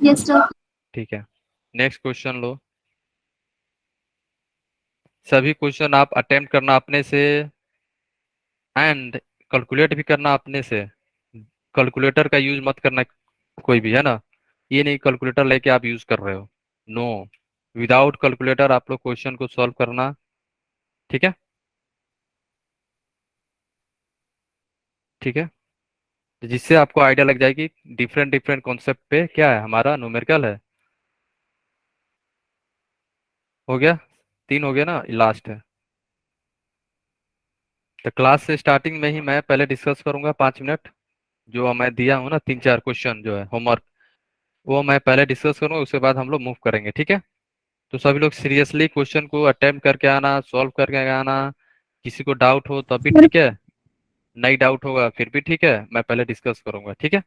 Yes sir. ठीक है, नेक्स्ट क्वेश्चन लो। सभी क्वेश्चन आप अटेम्प्ट करना अपने से, एंड कैलकुलेट भी करना अपने से। कैलकुलेटर का यूज मत करना कोई भी, है ना? ये नहीं कैलकुलेटर लेके आप यूज कर रहे हो, नो। विदाउट कैलकुलेटर आप लोग क्वेश्चन को सॉल्व करना, ठीक है? ठीक है, तो जिससे आपको आइडिया लग जाएगी डिफरेंट डिफरेंट कॉन्सेप्ट पे क्या है हमारा न्यूमेरिकल है। हो गया? 3 हो गया ना, लास्ट है। तो क्लास से स्टार्टिंग में ही मैं पहले डिस्कस करूंगा 5 मिनट, जो मैं दिया हूँ ना 3-4 क्वेश्चन जो है होमवर्क, वो मैं पहले डिस्कस करूंगा, उसके बाद हम लोग मूव करेंगे, ठीक है? तो सभी लोग सीरियसली क्वेश्चन को अटेम्प्ट करके आना, सॉल्व करके आना। किसी को डाउट हो तब भी ठीक है, नहीं डाउट होगा फिर भी ठीक है, मैं पहले डिस्कस करूंगा, ठीक है।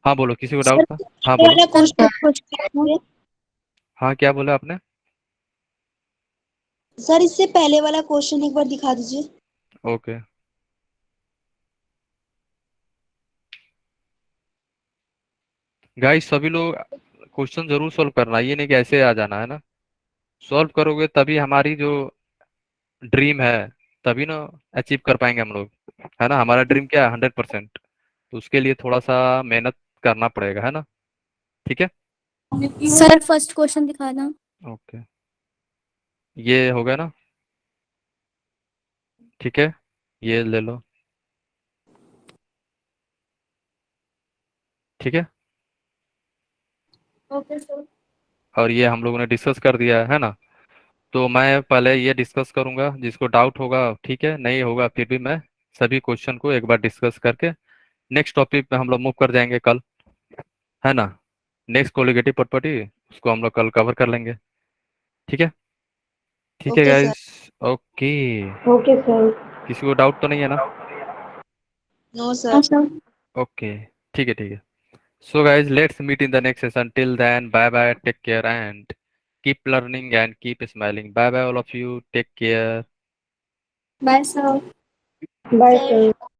हाँ बोलो, किसी को डाउट था? हाँ बोलो। वाला क्वेश्चन हाँ क्या बोला आपने? सर, इससे पहले वाला क्वेश्चन एक बार दिखा दीजिए। ओके। गाइस सभी लोग क्वेश्चन जरूर सॉल्व करना, ये नहीं कि ऐसे आ जाना, है ना। सॉल्व करोगे तभी हमारी जो ड्रीम है तभी ना अचीव कर पाएंगे हम लोग, है ना। हमारा ड्रीम क्या है? 100%। तो उसके लिए थोड़ा सा मेहनत करना पड़ेगा, है ना। ठीक है। सर फर्स्ट क्वेश्चन दिखाना। ओके, ये हो गया ना। ठीक है, ये ले लो। ठीक है, ओके सर। और ये हम लोगों ने डिस्कस कर दिया है ना। तो मैं पहले ये डिस्कस करूंगा, जिसको डाउट होगा ठीक है, नहीं होगा फिर भी मैं सभी क्वेश्चन को एक बार डिस्कस करके नेक्स्ट टॉपिक पे हम लोग मूव कर जाएंगे कल, है ना। नेक्स्ट कोलिगेटिव प्रॉपर्टी उसको हम लोग कल कवर कर लेंगे। ठीक है। ठीक है okay sir. Guys. Okay. Okay sir. किसी को डाउट तो नहीं है ना? No sir. ओके, ठीक है ठीक है। So guys, let's meet in the next session. Till then, bye bye, take care and keep learning and keep smiling. Bye bye all of you. Take care. Bye sir. Bye sir.